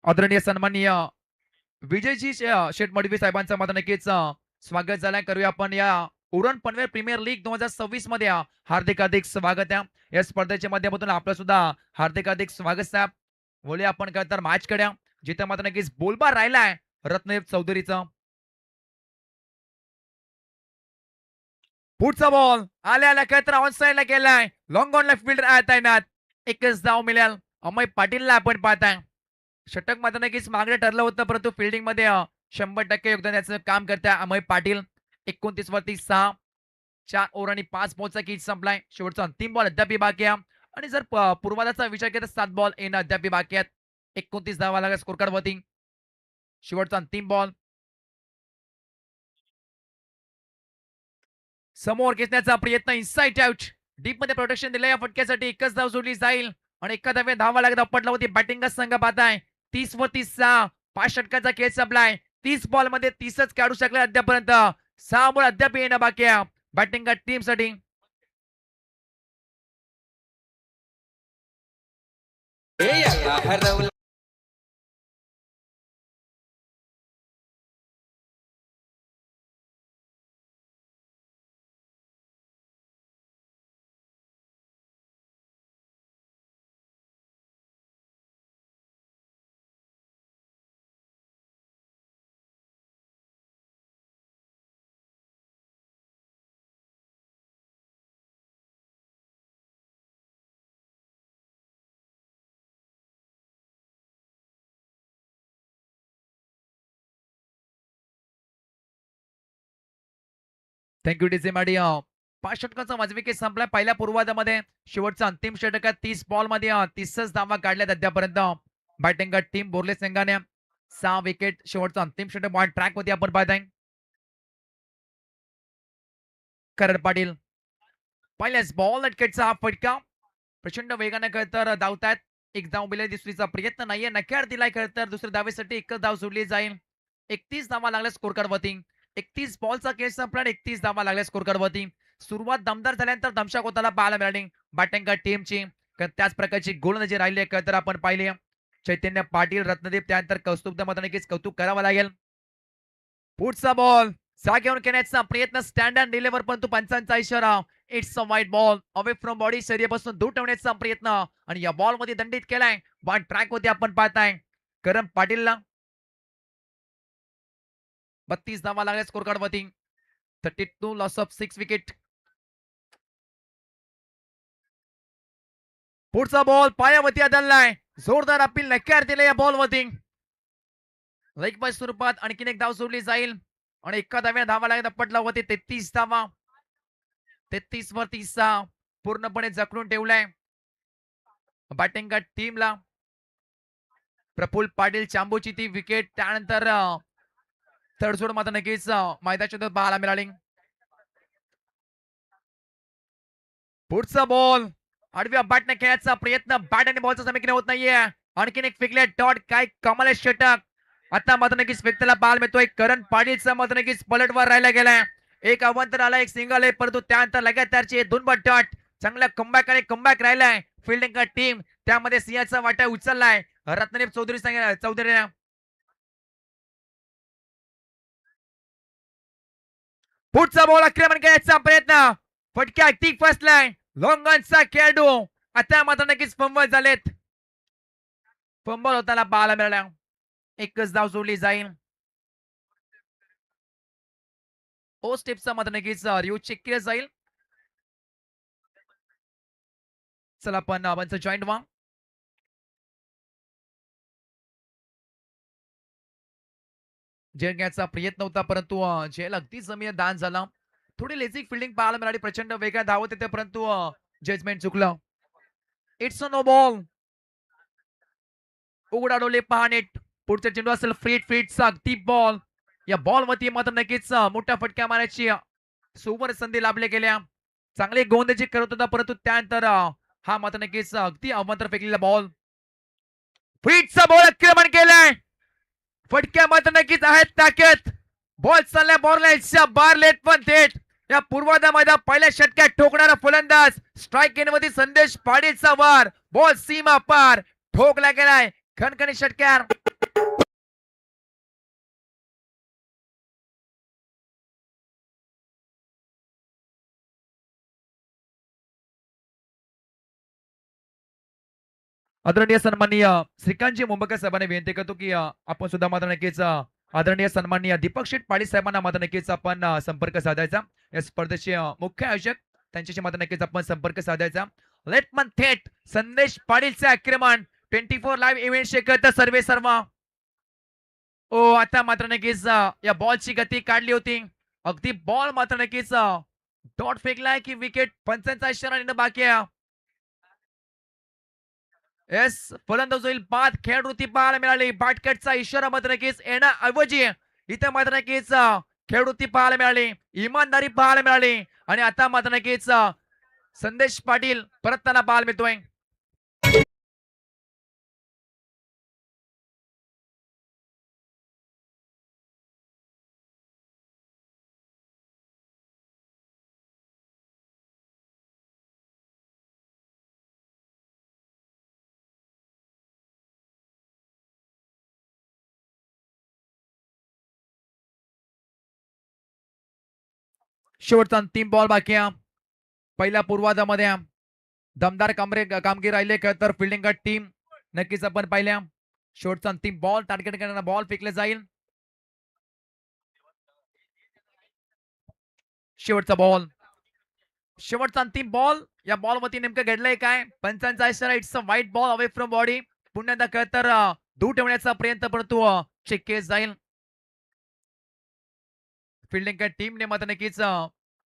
आदरणीय सन्माननीय विजयजी शेठ मडवी साहेबांचं मात्र नक्कीच स्वागत झालंय. करूया आपण या उरण पनवेल प्रीमियर लीग 2026 मध्ये हार्दिक हार्दिक स्वागत आहे. या स्पर्धेच्या माध्यमातून आपलं सुद्धा हार्दिक हार्दिक स्वागत साहेब. बोलूया आपण काय तर मॅच कडे, जिथे मात्र नक्कीच बोलबार राहिलाय रत्नदेव चौधरीचा. पुढचा बॉल आल्या काय तर ऑन साइडला गेलाय. लॉंग ऑन लेफ्ट फिल्डर आहेत तैनात. एकच धाव मिळेल अमय पाटीलला आपण पाहताय. षटक मात्र नक्कीच मागणे ठरलं होतं, परंतु फिल्डिंग मध्ये 100% योगदान द्यायचं काम करताय अमय पाटील. 29 वरती 6, 4 ओव्हर आणि 5 बॉलचा किट संपलाय. शेवटचा अंतिम बॉल अद्याप बाकी आहे आणि जर पूर्वाधाचा विचार केला तर 7 बॉल येणं अद्याप बाकी आहेत. 29 धावा लागला स्कोर कार्ड वरती. शेवटचा अंतिम बॉल समोर खेचण्याचा प्रयत्न, इनसाइड आउट. डीप मध्ये प्रोटेक्शन दिलं या फटक्यासाठी. एकच धाव सोडली जाईल आणि एका धाव्या धावा लागत पटला होती. बॅटिंग संघ पाहताय 30 वरती 6, 5 षटकाचा खेळ संपलाय. 30 बॉल मध्ये 30च काढू शकले अद्यापर्यंत. 6 बॉल अद्याप येणं बाकी आहे बॅटिंग टीम साठी. थँक्यू डीजे माडी. 5 षटकाचा वाजविके संपलाय पहिल्या पूर्वार्धामध्ये. शेवटचा अंतिम षटकात 30 बॉल मध्ये 30च धावा काढल्यात अद्यापर्यंत बॅटिंग टीम बोर्ले संघाने. 6 विकेट. शेवटचा अंतिम षटक बॉल ट्रॅक मध्ये आपण पाहताय. करण पाटील पहिल्याच बॉल विकेटचा हा फटका. प्रचंड वेगाने खरतर धावतायत. एक धाव मिळेल, दुसरीचा प्रयत्न नाहीये. नकार दिलाय खरतर. दुसऱ्या धावेसाठी एकच धाव सोडली जाईल. 31 धावा लागल्या स्कोर कार्ड वरती. 31 बॉलचा खेळ संपला आणि 31 धावा लागल्या स्कोर कार्ड वरती. सुरुवात दमदार झाल्यानंतर दमशा होताना पाहायला मिळाली बॅटिंग टीमची. त्याच प्रकारची गोलंदाजी राहिली आहे तर आपण पाहिली. चैतन्य पाटील, रत्नदीप, त्यानंतर कौस्तुभ मध्ये नक्कीच कौतुक करावं लागेल. पुढचा बॉल जागेवर घेण्याचा प्रयत्न, स्टँड अँड डिलिव्हर, परंतु पंचांचा इशारा. इट्स अ वाईट बॉल. अवे फ्रॉम बॉडी, शरीरापासून दूर ठेवण्याचा प्रयत्न आणि या बॉल मध्ये दंडित केलाय. बॉल ट्रॅक होते आपण पाहताय. करण पाटीलला 32 धावा लागल्या स्कोर कार्ड वरती. 32 लॉस ऑफ 6 विकेट. पुढचा बॉल पायावरती आदळलाय. जोरदार अपील नकार दिले या बॉल वरती. लेग बाय स्वरूपात आणखीन एक धाव सोडली जाईल आणि एका धाव्या धावा लागत पटला होते. 33 धावा. 33 वरती 6 पूर्णपणे जखडून ठेवलाय बॅटिंग टीमला. प्रफुल्ल पाटील चांबूची ती विकेट. त्यानंतर तडजोड मात्र नक्कीच मैदानाच्या पाहायला मिळाली. पुढचा बॉल आडव्या बॅटने खेळायचा प्रयत्न. बॅट आणि बॉलचा समीकरण होत नाहीये. आणखीन एक फेकले डॉट. काय कमाल आहे षटक. आता मात्र नक्कीच फेकताना पाहायला मिळतोय. करण पाटीलचा मात्र नक्कीच पलटवार राहिला गेलाय. एक अवंतर आला, एक सिंगल आहे, परंतु त्यानंतर लगातारचे 2 डॉट. चांगला कमबॅक आणि कमबॅक राहिलाय फिल्डिंग टीम. त्यामध्ये सिंहाचा वाटा उचललाय रत्नदीप चौधरीने. पुढचा बॉल आक्रमण करायचा प्रयत्न. फटक्या टी फसलाय लॉंग ऑनचा खेळाडू. आता मात्र नक्कीच फंबल झालेत. फंबल होताना पाहायला मिळाला. एकच धाव सोडली जाईल. ओ स्टेपचा मात्र नक्कीच रिव्ह्यू चेक केला जाईल. चला आपण आमचं जॉईंट व्हा. झेल घ्यायचा प्रयत्न होता, परंतु झेल अगदी जमीन दान झाला. थोडी लेझिक फिल्डिंग पाहायला मिळाली. प्रचंड वेगळ्या धावत येते, परंतु जजमेंट चुकलं. It's a no ball. उघडा डोले पहा नेट. पुढचा चेंडू असेल फ्रीटचा अगदी बॉल. या बॉल वरती मात्र नक्कीच मोठ्या फटक्या मारायची सुवर संधी लाभल्या गेल्या. चांगले गोंदाजी करत होता, परंतु त्यानंतर हा मात्र नक्कीच अगदी अवंतर फेकलेला बॉल. फ्रीटचा बॉल आक्रमण केलाय. फटक्या मात्र नक्कीच आहेत ताकद. बॉल चालल्या बॉर्लाईनच्या बार लेट पण थेट या पूर्वार्धामध्ये पहिल्या षटकात ठोकणारा फलंदाज. स्ट्राईक एंडमध्ये संदेश पाटीलचा वार. बॉल सीमा पार ठोकला गेलाय. खणखणी षटकार. आदरणीय सन्माननीय श्रीकांतजी मुंबईकर साहेबांनी विनंती करतो की आपण सुद्धा मात्र नक्कीच आदरणीय सन्माननीय दीपक शेठ पाटील साहेबांना मात्र नक्कीच आपण संपर्क साधायचा. या स्पर्धेचे मुख्य आयोजक त्यांच्याशी मात्र नक्कीच आपण संपर्क साधायचा. लेट मन थेट संदेश पाटीलचे आक्रमण 24 लाईव्ह इव्हेंट शेकत सर्वे सर्व. ओ आता मात्र नक्कीच या बॉलची गती काढली होती. अगदी बॉल मात्र नक्कीच डॉट फेकलाय की विकेट पंचांचा इशारा येणं बाकी आहे. येस फलंदाज होईल बाद खेळवृत्ती पाहायला मिळाली. बाटकटचा इशारा मात्र नक्कीच येण्याऐवजी इथे मात्र नक्कीच खेळवृत्ती पाहायला मिळाली. इमानदारी पाहायला मिळाली आणि आता मात्र नक्कीच संदेश पाटील परतताना पाहायला मिळतोय. शेवटचा अंतिम बॉल बाकी आहे. पहिल्या पूर्वार्धामध्ये दमदार कामगिरी राहिले तर फिल्डिंग टीम नक्कीच आपण पाहिल्या. शेवटचा अंतिम बॉल टार्गेट करणारा बॉल फेकले जाईल. शेवटचा अंतिम बॉल. या बॉल वरती नेमकं घडलंय काय? पंचांचा इशारा इट्स अ वाईट बॉल अवे फ्रॉम बॉडी. पुन्हा खरं तर दूर ठेवण्याचा प्रयत्न परंतु चेक केस जाईल. फिल्डिंग टीमने मात्र नक्कीच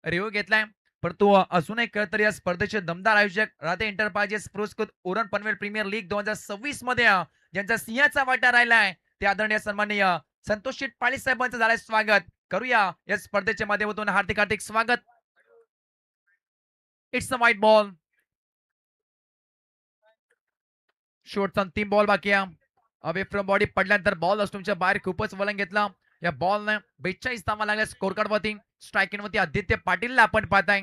रिव्ह्यू घेतलाय परंतु अजूनही खरं तर या स्पर्धेचे दमदार आयोजक राधे एंटरप्राइजेस पुरस्कृत उरण पनवेल प्रीमियर लीग 2026 मध्ये ज्यांचा सिंहाचा वाटा राहिलाय ते आदरणीय सन्माननीय संतोष शेठ पाटील साहेबांचं झालंय स्वागत. करूया या स्पर्धेच्या माध्यमातून हार्दिक हार्दिक स्वागत. इट्स अ वाईट बॉल. शेवटचा अंतिम बॉल बाकी आहे. अवे फ्रॉम बॉडी पडल्यानंतर बॉल तुमच्या बाहेर खूपच वळण घेतला. या बॉलने 42 धावा लागल्या स्कोर कार्ड वरती. स्ट्रायकिंग वरती आदित्य पाटीलला आपण पाहताय.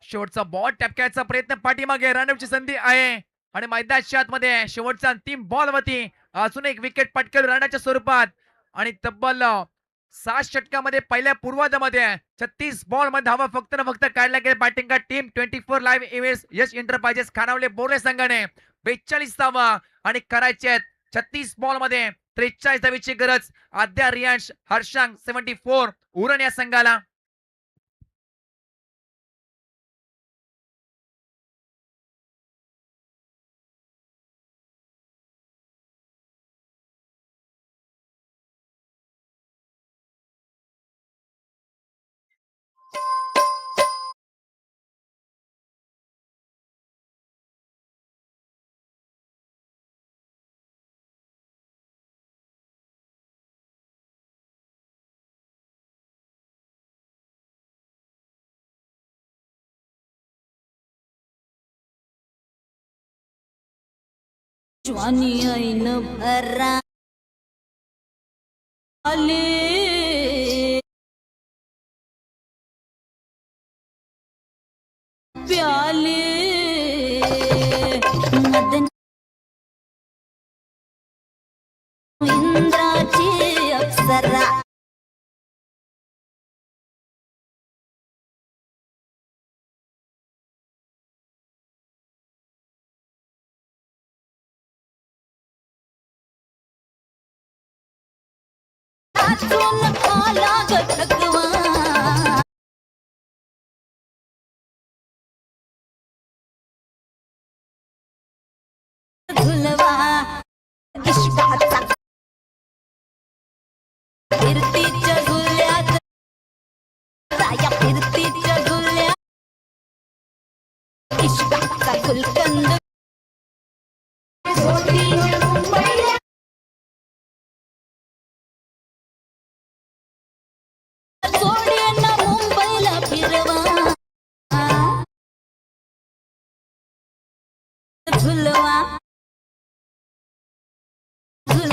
शेवटचा बॉल टपक्याचा प्रयत्न पाठीमागे रनआउटची संधी आहे आणि मैदानाच्या आतमध्ये शेवटचा अंतिम बॉल वरती अजून एक विकेट पटकवली रनाच्या स्वरूपात आणि तब्बल 7 षटकामध्ये पहिल्या पूर्वार्धामध्ये 36 बॉल मध्ये धावा फक्त ना फक्त काढल्या गेल्या बॅटिंग टीम 24 लाईव्ह इव्हेंट्स यश एंटरप्राइजेस खानावले बोर्ले संघाने 42 धावा आणि करायचे आहेत 36 बॉल मध्ये 43 धावेची गरज. आद्या रियांश हर्षांग 74 उरण या संघाला. ज्वानी ऐन भरा आले प्याले मदन इंद्राची अप्सरा आतून आला ग ठगवा झुलवा इश्काचा फिरतीच्या झुल्यात राया फिरतीच्या झुल्यात इश्काचा गुलकंद सोडेना मुंबईला फिरवा झुलवा झुल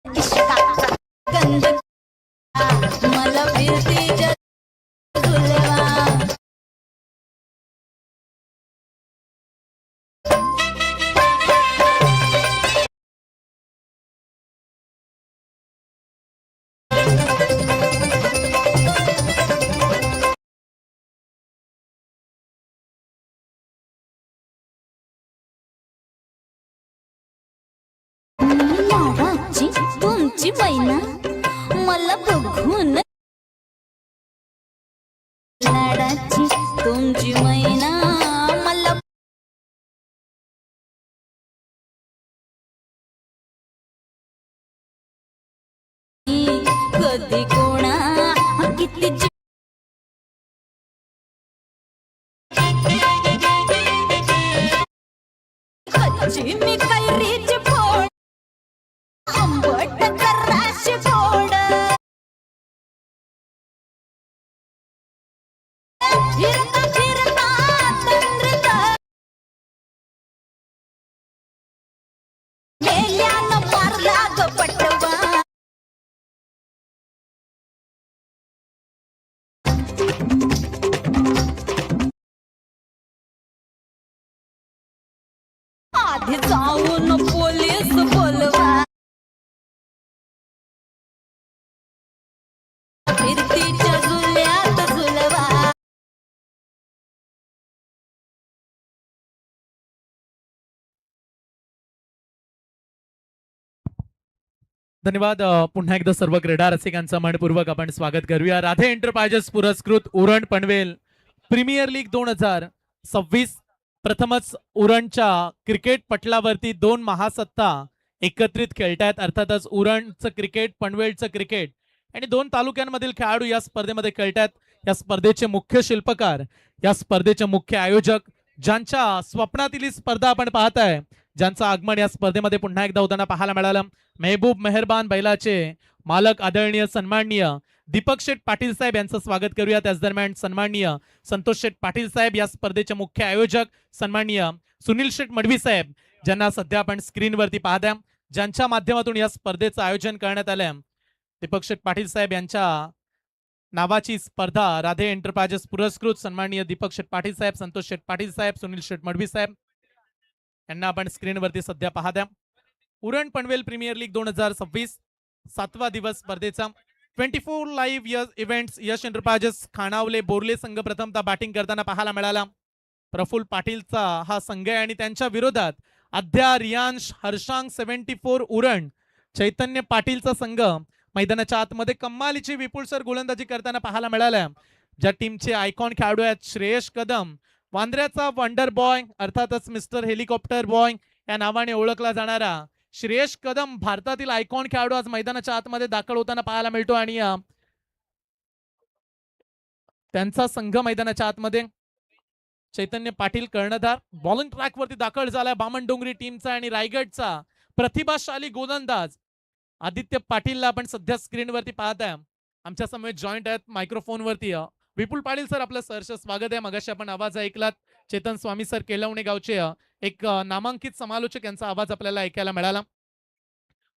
इश्काचा गंध मला फिरती झुलवा तुमची मैना मला बघून लाडाची तुमची मैना मला कधी कोणा किती कच्ची मी कैरीची फोड आंबट कराशी गोड फिरता फिरता तंद्रीत मेल्यानं मारला ग पटवा आधी जाऊन पोलीस बोलवा फिरतीच्या झुल्यात झुलवा धन्यवाद. पुन्हा एकदा सर्व क्रीडा रसिकांचं मनपूर्वक आपण स्वागत करूया. राधे एंटरप्राइजेस पुरस्कृत उरण पनवेल प्रीमियर लीग 2026 प्रथमच उरणच्या क्रिकेट पटलावरती दोन महासत्ता एकत्रित खेळतायत. अर्थातच उरणचं क्रिकेट, पनवेलचं क्रिकेट आणि दोन तालुक्यांमधील खेळाडू या स्पर्धेमध्ये खेळतात. या स्पर्धेचे मुख्य शिल्पकार, या स्पर्धेचे मुख्य आयोजक, ज्यांच्या स्वप्नातील ही स्पर्धा आपण पाहताय, ज्यांचं आगमन या स्पर्धेमध्ये पुन्हा एकदा होताना पाहायला मिळालं, मेहबूब मेहरबान बैलाचे मालक आदरणीय सन्माननीय दीपक शेठ पाटील साहेब यांचं स्वागत करूया. त्याच दरम्यान सन्माननीय संतोष शेठ पाटील साहेब, या स्पर्धेचे मुख्य आयोजक सन्माननीय सुनील शेठ मडवी साहेब, ज्यांना सध्या आपण स्क्रीनवरती पाहताय, ज्यांच्या माध्यमातून या स्पर्धेचं आयोजन करण्यात आलंय. दीपक शेठ पाटील साहेब यांच्या नावाची स्पर्धा राधे एंटरप्राइजेस पुरस्कृत सन्माननीय दीपक शेठ पाटील साहेब, संतोष शेठ पाटील साहेब, सुनील शेठ मडवी साहेब यांना आपण स्क्रीनवरती सध्या पाहताय. उरण पनवेल प्रीमियर लीग 2026 7वा दिवस स्पर्धेचा 24 लाईव्ह इव्हेंट्स. यश एंटरप्राइजेस खानावले बोर्ले संघ प्रथमतः बॅटिंग करताना पाहायला मिळाला. प्रफुल्ल पाटीलचा हा संघ आहे आणि त्यांच्या विरोधात अद्या रियांश हर्षांग 74 उरण चैतन्य पाटीलचा संघ मैदानाच्या आतमध्ये कमालीची विपुलसर गोलंदाजी करताना पाहायला मिळाल्या. ज्या टीमचे आयकॉन खेळाडू आहेत श्रेयश कदम, वांद्र्याचा वंडर बॉय अर्थातच मिस्टर हेलिकॉप्टर बॉय या नावाने ओळखला जाणारा श्रेयश कदम, भारतातील आयकॉन खेळाडू आज मैदानाच्या आतमध्ये दाखल होताना पाहायला मिळतो आणि त्यांचा संघ मैदानाच्या आतमध्ये चैतन्य पाटील कर्णधार बॉलिंग ट्रॅक वरती दाखल झालाय. बामणडोंगरी टीमचा आणि रायगडचा प्रतिभाशाली गोलंदाज आदित्य पाटीलला आपण सध्या स्क्रीनवरती पाहताय. आमच्या समवेत जॉईंट आहेत मायक्रोफोन वरती विपुल पाटील सर, आपलं सहर्ष स्वागत आहे. मगाशी आपण आवाज ऐकलात चेतन स्वामी सर केलवणे गावचे एक नामांकित समालोचक यांचा आवाज आपल्याला ऐकायला मिळाला.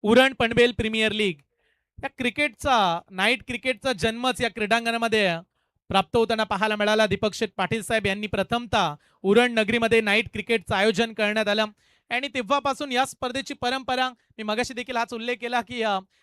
उरण पनवेल प्रीमियर लीग या क्रिकेटचा, नाईट क्रिकेटचा जन्मच या क्रीडांगणामध्ये प्राप्त होताना पाहायला मिळाला. दीपक शेठ पाटील साहेब यांनी प्रथमतः उरण नगरीमध्ये नाईट क्रिकेटचं आयोजन करण्यात आलं आणि तेव्हापासून या स्पर्धेची परंपरा, मी मगाशी देखील हाच उल्लेख केला की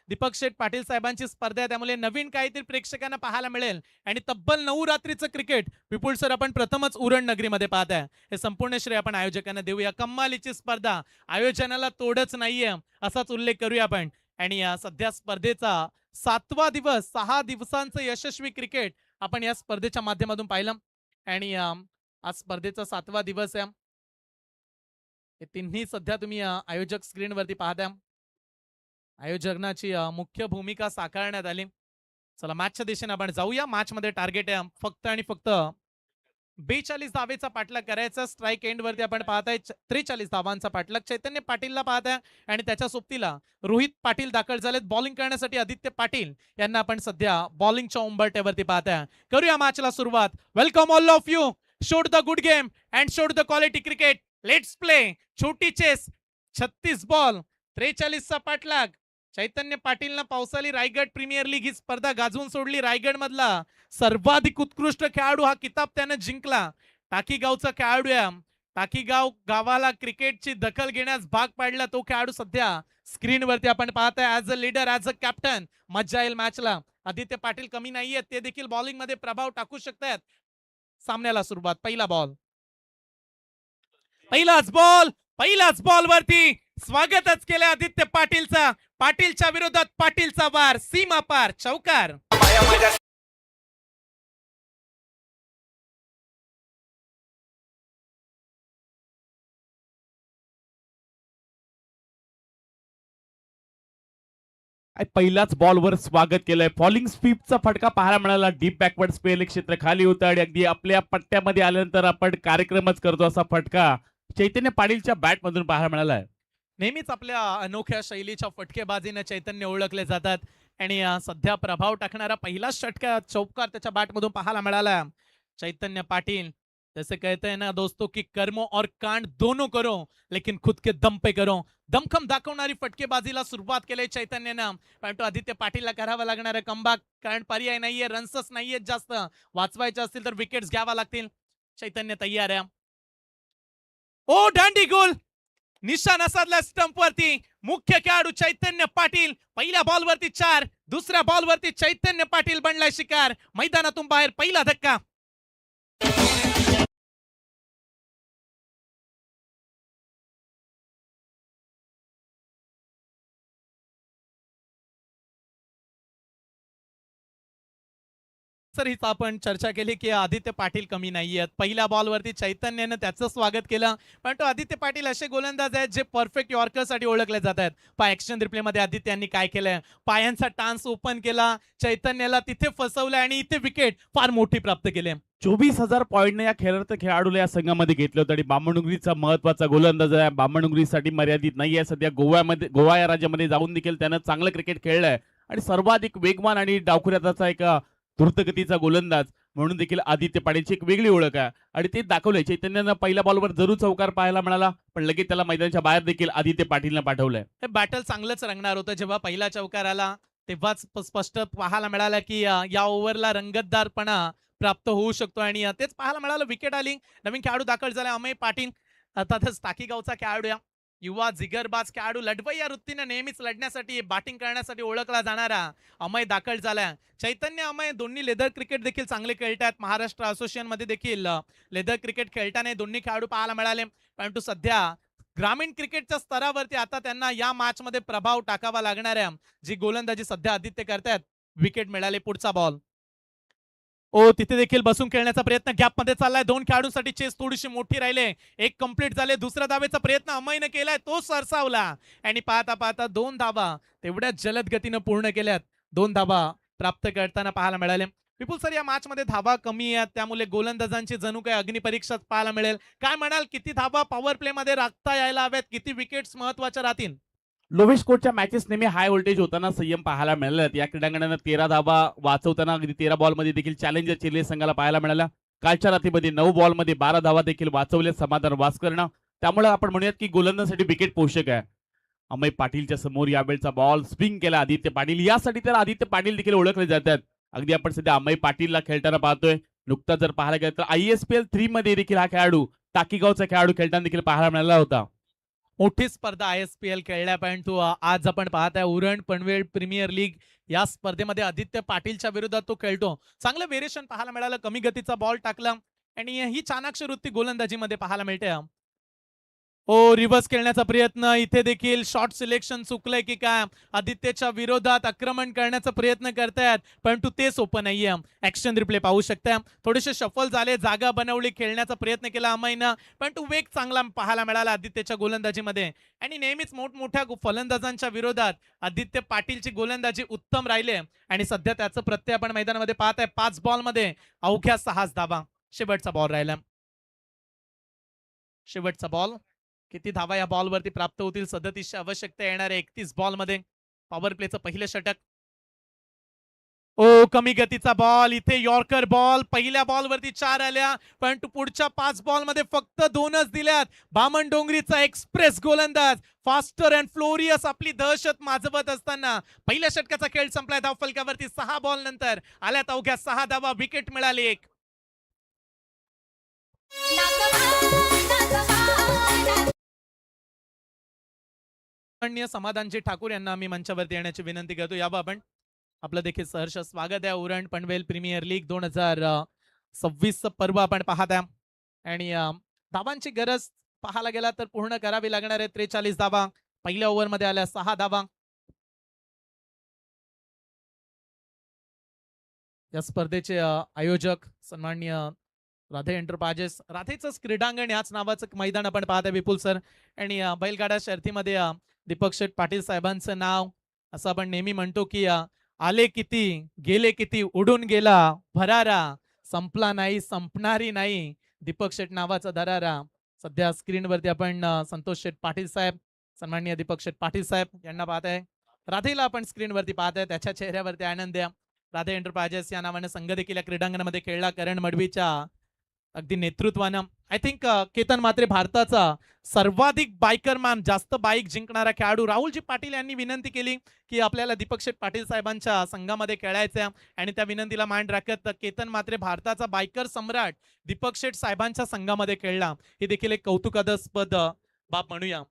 दीपक शेठ पाटील साहेबांची स्पर्धा आहे, त्यामुळे नवीन काहीतरी प्रेक्षकांना पाहायला मिळेल आणि तब्बल 9 रात्रीचं क्रिकेट विपुल सर आपण प्रथमच उरण नगरीमध्ये पाहताय. हे संपूर्ण श्रेय आपण आयोजकांना देऊया. कमालीची स्पर्धा, आयोजनाला तोडच नाहीये असाच उल्लेख करूया आपण. आणि सध्या स्पर्धेचा 7वा दिवस, 6 दिवसांचं यशस्वी क्रिकेट आपण या स्पर्धेच्या माध्यमातून पाहिलं आणि आज स्पर्धेचा 7वा दिवस आहे. हे तिन्ही सध्या तुम्ही आयोजक स्क्रीनवरती पाहताय. आयोजनाची मुख्य भूमिका साकारण्यात आली. चला मॅचच्या दिशेने आपण जाऊया. मॅच मध्ये टार्गेट आहे फक्त आणि फक्त 42 धावेचा पाठलाग करायचा. स्ट्राईक एंड वरती आपण पाहताय 43 धावांचा पाठलाग. चैतन्य पाटीलला पाहताय आणि त्याच्या सोबतीला रोहित पाटील दाखल झालेत. बॉलिंग करण्यासाठी आदित्य पाटील यांना आपण सध्या बॉलिंगच्या उंबरठ्यावरती पाहताय. करूया मॅचला सुरुवात. Welcome all of you. Showed the good game and showed the quality cricket. Let's play. छोटी चेस. 36 बॉल 43 चा पाठलाग. चैतन्य पाटीलनं पावसाळी रायगड प्रीमियर लीग ही स्पर्धा गाजवून सोडली. रायगड मधला सर्वाधिक उत्कृष्ट खेळाडू हा किताब त्याने जिंकला. टाकीगावचा खेळाडू आहे. टाकीगाव गावाला क्रिकेटची दखल घेण्यास भाग पाडला तो खेळाडू सध्या स्क्रीनवरती आपण पाहताय. As a leader, as a captain मज्जा येईल मॅचला. आदित्य पाटील कमी नाहीये, ते देखील बॉलिंग मध्ये प्रभाव टाकू शकतात. सामन्याला सुरुवात. पहिला बॉल, पहिलाच बॉल वरती स्वागतच केलं आदित्य पाटीलचा. पाटीलच्या विरोधात पाटीलचा वार, सीमा पार चौकार. पहिल्याच बॉलवर स्वागत केलंय. फॉलिंग स्वीपचा फटका पाहायला मिळाला. डीप बॅकवर्ड स्पेल क्षेत्र खाली होतं आणि अगदी आपल्या पट्ट्यामध्ये आल्यानंतर आपण कार्यक्रमच करतो असा फटका चैतन्य पाटीलच्या बॅट मधून पाहायला मिळाला. नेहमीच आपल्या अनोख्या शैलीच्या फटकेबाजीने चैतन्य ओळखले जातात आणि सध्या प्रभाव टाकणारा पहिला षटका चौकार त्याच्या बॅटमधून पाहायला मिळाला. चैतन्य पाटील जैसे कहते हैं ना दोस्तों की कर्मो और कांड दोनों करो लेकिन खुद के दम पे करो. दमखम दाखवणारी फटकेबाजीला सुरुवात केली चैतन्यनं. परंतु आदित्य पाटीलला करावं लागणार आहे कमबॅक, कारण पर्याय नाहीये, रन्सच नाहीयेत जास्त. वाचवायचे असतील तर विकेट्स घ्यावा लागतील. चैतन्य तयार आहे. ओ दांडी गोल, निशाणा साधला स्टंप वरती. मुख्य खेळाडू चैतन्य पाटील. पहिल्या बॉल वरती 4, दुसऱ्या बॉल वरती चैतन्य पाटील बनलाय शिकार. मैदानातून बाहेर पहिला धक्का. सर हीच आपण चर्चा केली की आदित्य पाटील कमी नाहीयेत. पहिल्या बॉलवरती चैतन्यानं त्याचं स्वागत केलं, परंतु आदित्य पाटील असे गोलंदाज आहेत जे परफेक्ट यॉर्करसाठी ओळखले जात आहेत. ॲक्शन रिप्लेमध्ये आदित्यांनी काय केलंय, पायांचा टान्स ओपन केला, चैतन्याला तिथे फसवलं आणि इथे विकेट फार मोठी प्राप्त केली. 24,000 पॉईंटने या खेळाडूला या संघामध्ये घेतलं होतं आणि बामणडुंगरीचा महत्वाचा गोलंदाज आहे. बामणडुंगरीसाठी मर्यादित नाहीये. सध्या गोवा या राज्यामध्ये जाऊन देखील त्यानं चांगलं क्रिकेट खेळलंय आणि सर्वाधिक वेगवान आणि डावखुऱ्याचा एक द्रुतगतीचा गोलंदाज म्हणून देखील आदित्य पाटीलची एक वेगळी ओळख आहे आणि ते दाखवलंय. चैतन्यानं पहिल्या बॉलवर जरूर चौकार पाहायला मिळाला, पण लगेच त्याला मैदानाच्या बाहेर देखील आदित्य पाटीलनं पाठवलंय. हे बॅटल चांगलंच रंगणार होतं. जेव्हा पहिला चौकार आला तेव्हाच स्पष्ट पाहायला मिळालं की या ओव्हरला रंगतदारपणा प्राप्त होऊ शकतो आणि तेच पाहायला मिळालं. विकेट आली. नवीन खेळाडू दाखल झाला अमय पाटील. अर्थातच टाकीगावचा खेळाडू या युवा जिगरबाज खेळाडू लढवई या वृत्तीने नेहमीच लढण्यासाठी बॅटिंग करण्यासाठी ओळखला जाणारा अमय दाखल झाला. चैतन्य अमय दोन्ही लेदर क्रिकेट देखील चांगले खेळतात. महाराष्ट्र असोसिएशन मध्ये देखील लेदर क्रिकेट खेळताना दोन्ही खेळाडू पाहायला मिळाले, परंतु सध्या ग्रामीण क्रिकेटच्या स्तरावरती आता त्यांना या मॅच मध्ये प्रभाव टाकावा लागणार आहे. जी गोलंदाजी सध्या आदित्य करतात. विकेट मिळाले. पुढचा बॉल. ओ तिथे देखील बसून खेळण्याचा प्रयत्न गॅप मध्ये चाललाय. दोन खेळाडूंसाठी चेस थोडीशी मोठी राहिले. एक कंप्लीट झाले. दुसऱ्या धावेचा प्रयत्न अमयने केलाय, तो सरसावला आणि पाहता पाहता 2 धावा तेवढ्या जलद गतीनं पूर्ण केल्यात. 2 धावा प्राप्त करताना पाहायला मिळाले. विपुल सर या मॅच मध्ये धावा कमी आहेत, त्यामुळे गोलंदाजांची जणू काही अग्निपरीक्षाच पाहायला मिळेल. काय म्हणाल, किती धावा पॉवर प्ले मध्ये राखता यायला हव्यात, किती विकेट्स महत्वाच्या राहतील? लोवेश कोटच्या मॅचेस नेहमी हाय व्होल्टेज होताना संयम पाहायला मिळाला. या क्रीडांगणानं 13 धावा वाचवताना अगदी 13 बॉलमध्ये देखील चॅलेंजर चिल्ले संघाला पाहायला मिळाला. कालच्या रात्रीमध्ये 9 बॉलमध्ये 12 धावा देखील वाचवले समाधान वासकरणं. त्यामुळे आपण म्हणूयात की गोलंदाजासाठी विकेट पोषक आहे. अमय पाटीलच्या समोर यावेळचा बॉल स्विंग केला आदित्य पाटील. यासाठी तर आदित्य पाटील देखील ओळखले जातात. अगदी आपण सध्या अमय पाटीलला खेळताना पाहतोय. नुकता जर पाहायला गेलं तर ISPL 3 मध्ये देखील हा खेळाडू टाकीगावचा खेळाडू खेळताना देखील पाहायला मिळाला होता. मोठी स्पर्धा ISPL खेळल्या, परंतु आज आपण पाहताय उरण पनवेल प्रीमियर लीग या स्पर्धेमध्ये आदित्य पाटीलच्या विरोधात तो खेळतो. चांगलं व्हेरिएशन पाहायला मिळालं. कमी गतीचा बॉल टाकला आणि ही चाणाक्ष वृत्ती गोलंदाजीमध्ये पाहायला मिळते. ओ रिव्हर्स खेळण्याचा प्रयत्न. इथे देखील शॉर्ट सिलेक्शन चुकलंय की काय, आदित्यच्या विरोधात आक्रमण करण्याचा प्रयत्न करतायत, परंतु ते सोपं नाहीये. ऍक्शन रिप्ले पाहू शकता. थोडेसे शफल झाले, जागा बनवली, खेळण्याचा प्रयत्न केला अमयनं, परंतु वेग चांगला पाहायला मिळाला आदित्यच्या गोलंदाजीमध्ये. आणि नेहमीच मोठमोठ्या फलंदाजांच्या विरोधात आदित्य पाटीलची गोलंदाजी उत्तम राहिले आणि सध्या त्याचं प्रत्यय आपण मैदानामध्ये पाहताय. 5 बॉलमध्ये अवघ्या 6 धावा. शेवटचा बॉल राहिला. शेवटचा बॉल. किती धावा या बॉलवरती प्राप्त होतील? 37ची आवश्यकता येणार आहे 31 बॉलमध्ये. पॉवर प्लेचं पहिलं षटक. ओ कमी गतीचा बॉल. इथे यॉर्कर बॉल. पहिल्या बॉलवरती 4 आल्या, परंतु पुढच्या 5 बॉलमध्ये फक्त 2च दिल्यात. बामणडोंगरीचा एक्सप्रेस गोलंदाज फास्टर अँड फ्लोरियस आपली दहशत माजवत असताना पहिल्या षटकाचा खेळ संपलाय. धाव फलकावरती 6 बॉल नंतर आल्यात अवघ्या 6 धावा. विकेट मिळाली 1. समाधानजी ठाकूर यांना मी मंचावरती येण्याची विनंती करतो. यावं आपण. आपलं देखील सहर्ष स्वागत आहे. उरण पनवेल प्रीमियर लीग 2026 पर्व आपण पाहत आहे आणि धावांची गरज पाहायला गेला तर पूर्ण करावी लागणार आहे. 43 धावा पहिल्या ओव्हरमध्ये आल्या 6 धावा. या स्पर्धेचे आयोजक सन्माननीय राधे एंटरप्राइजेस, राधेचंच क्रीडांगण याच नावाचं मैदान आपण पाहत आहे विपुल सर. आणि बैलगाडा शर्यतीमध्ये दीपक शेठ पाटील साहेबांचं नाव असं आपण नेहमी म्हणतो की आले किती गेले किती, उडून गेला भरारा, संपला नाही संपणारी नाही दीपक शेठ नावाचा दरारा. सध्या स्क्रीनवरती आपण संतोष शेठ पाटील साहेब, सन्माननीय दीपक शेठ पाटील साहेब यांना पाहत आहे. राधेला आपण स्क्रीनवरती पाहत आहे, त्याच्या चेहऱ्यावरती आनंद आहे. राधे एंटरप्राइजेस या नावाने संघ देखील या क्रीडांगणामध्ये खेळला करण मडवीच्या अगदी नेतृत्वानं. आय थिंक केतन मात्रे भारताचा सर्वाधिक बायकर मॅन, जास्त बाईक जिंकणारा खेळाडू राहुलजी पाटील यांनी विनंती केली की आपल्याला दीपक शेठ पाटील साहेबांच्या संघामध्ये खेळायचं, आणि त्या विनंतीला मान राखत केतन मात्रे भारताचा बायकर सम्राट दीपक शेठ साहेबांच्या संघामध्ये खेळला. ही देखील एक कौतुकास्पद बाब म्हणूया.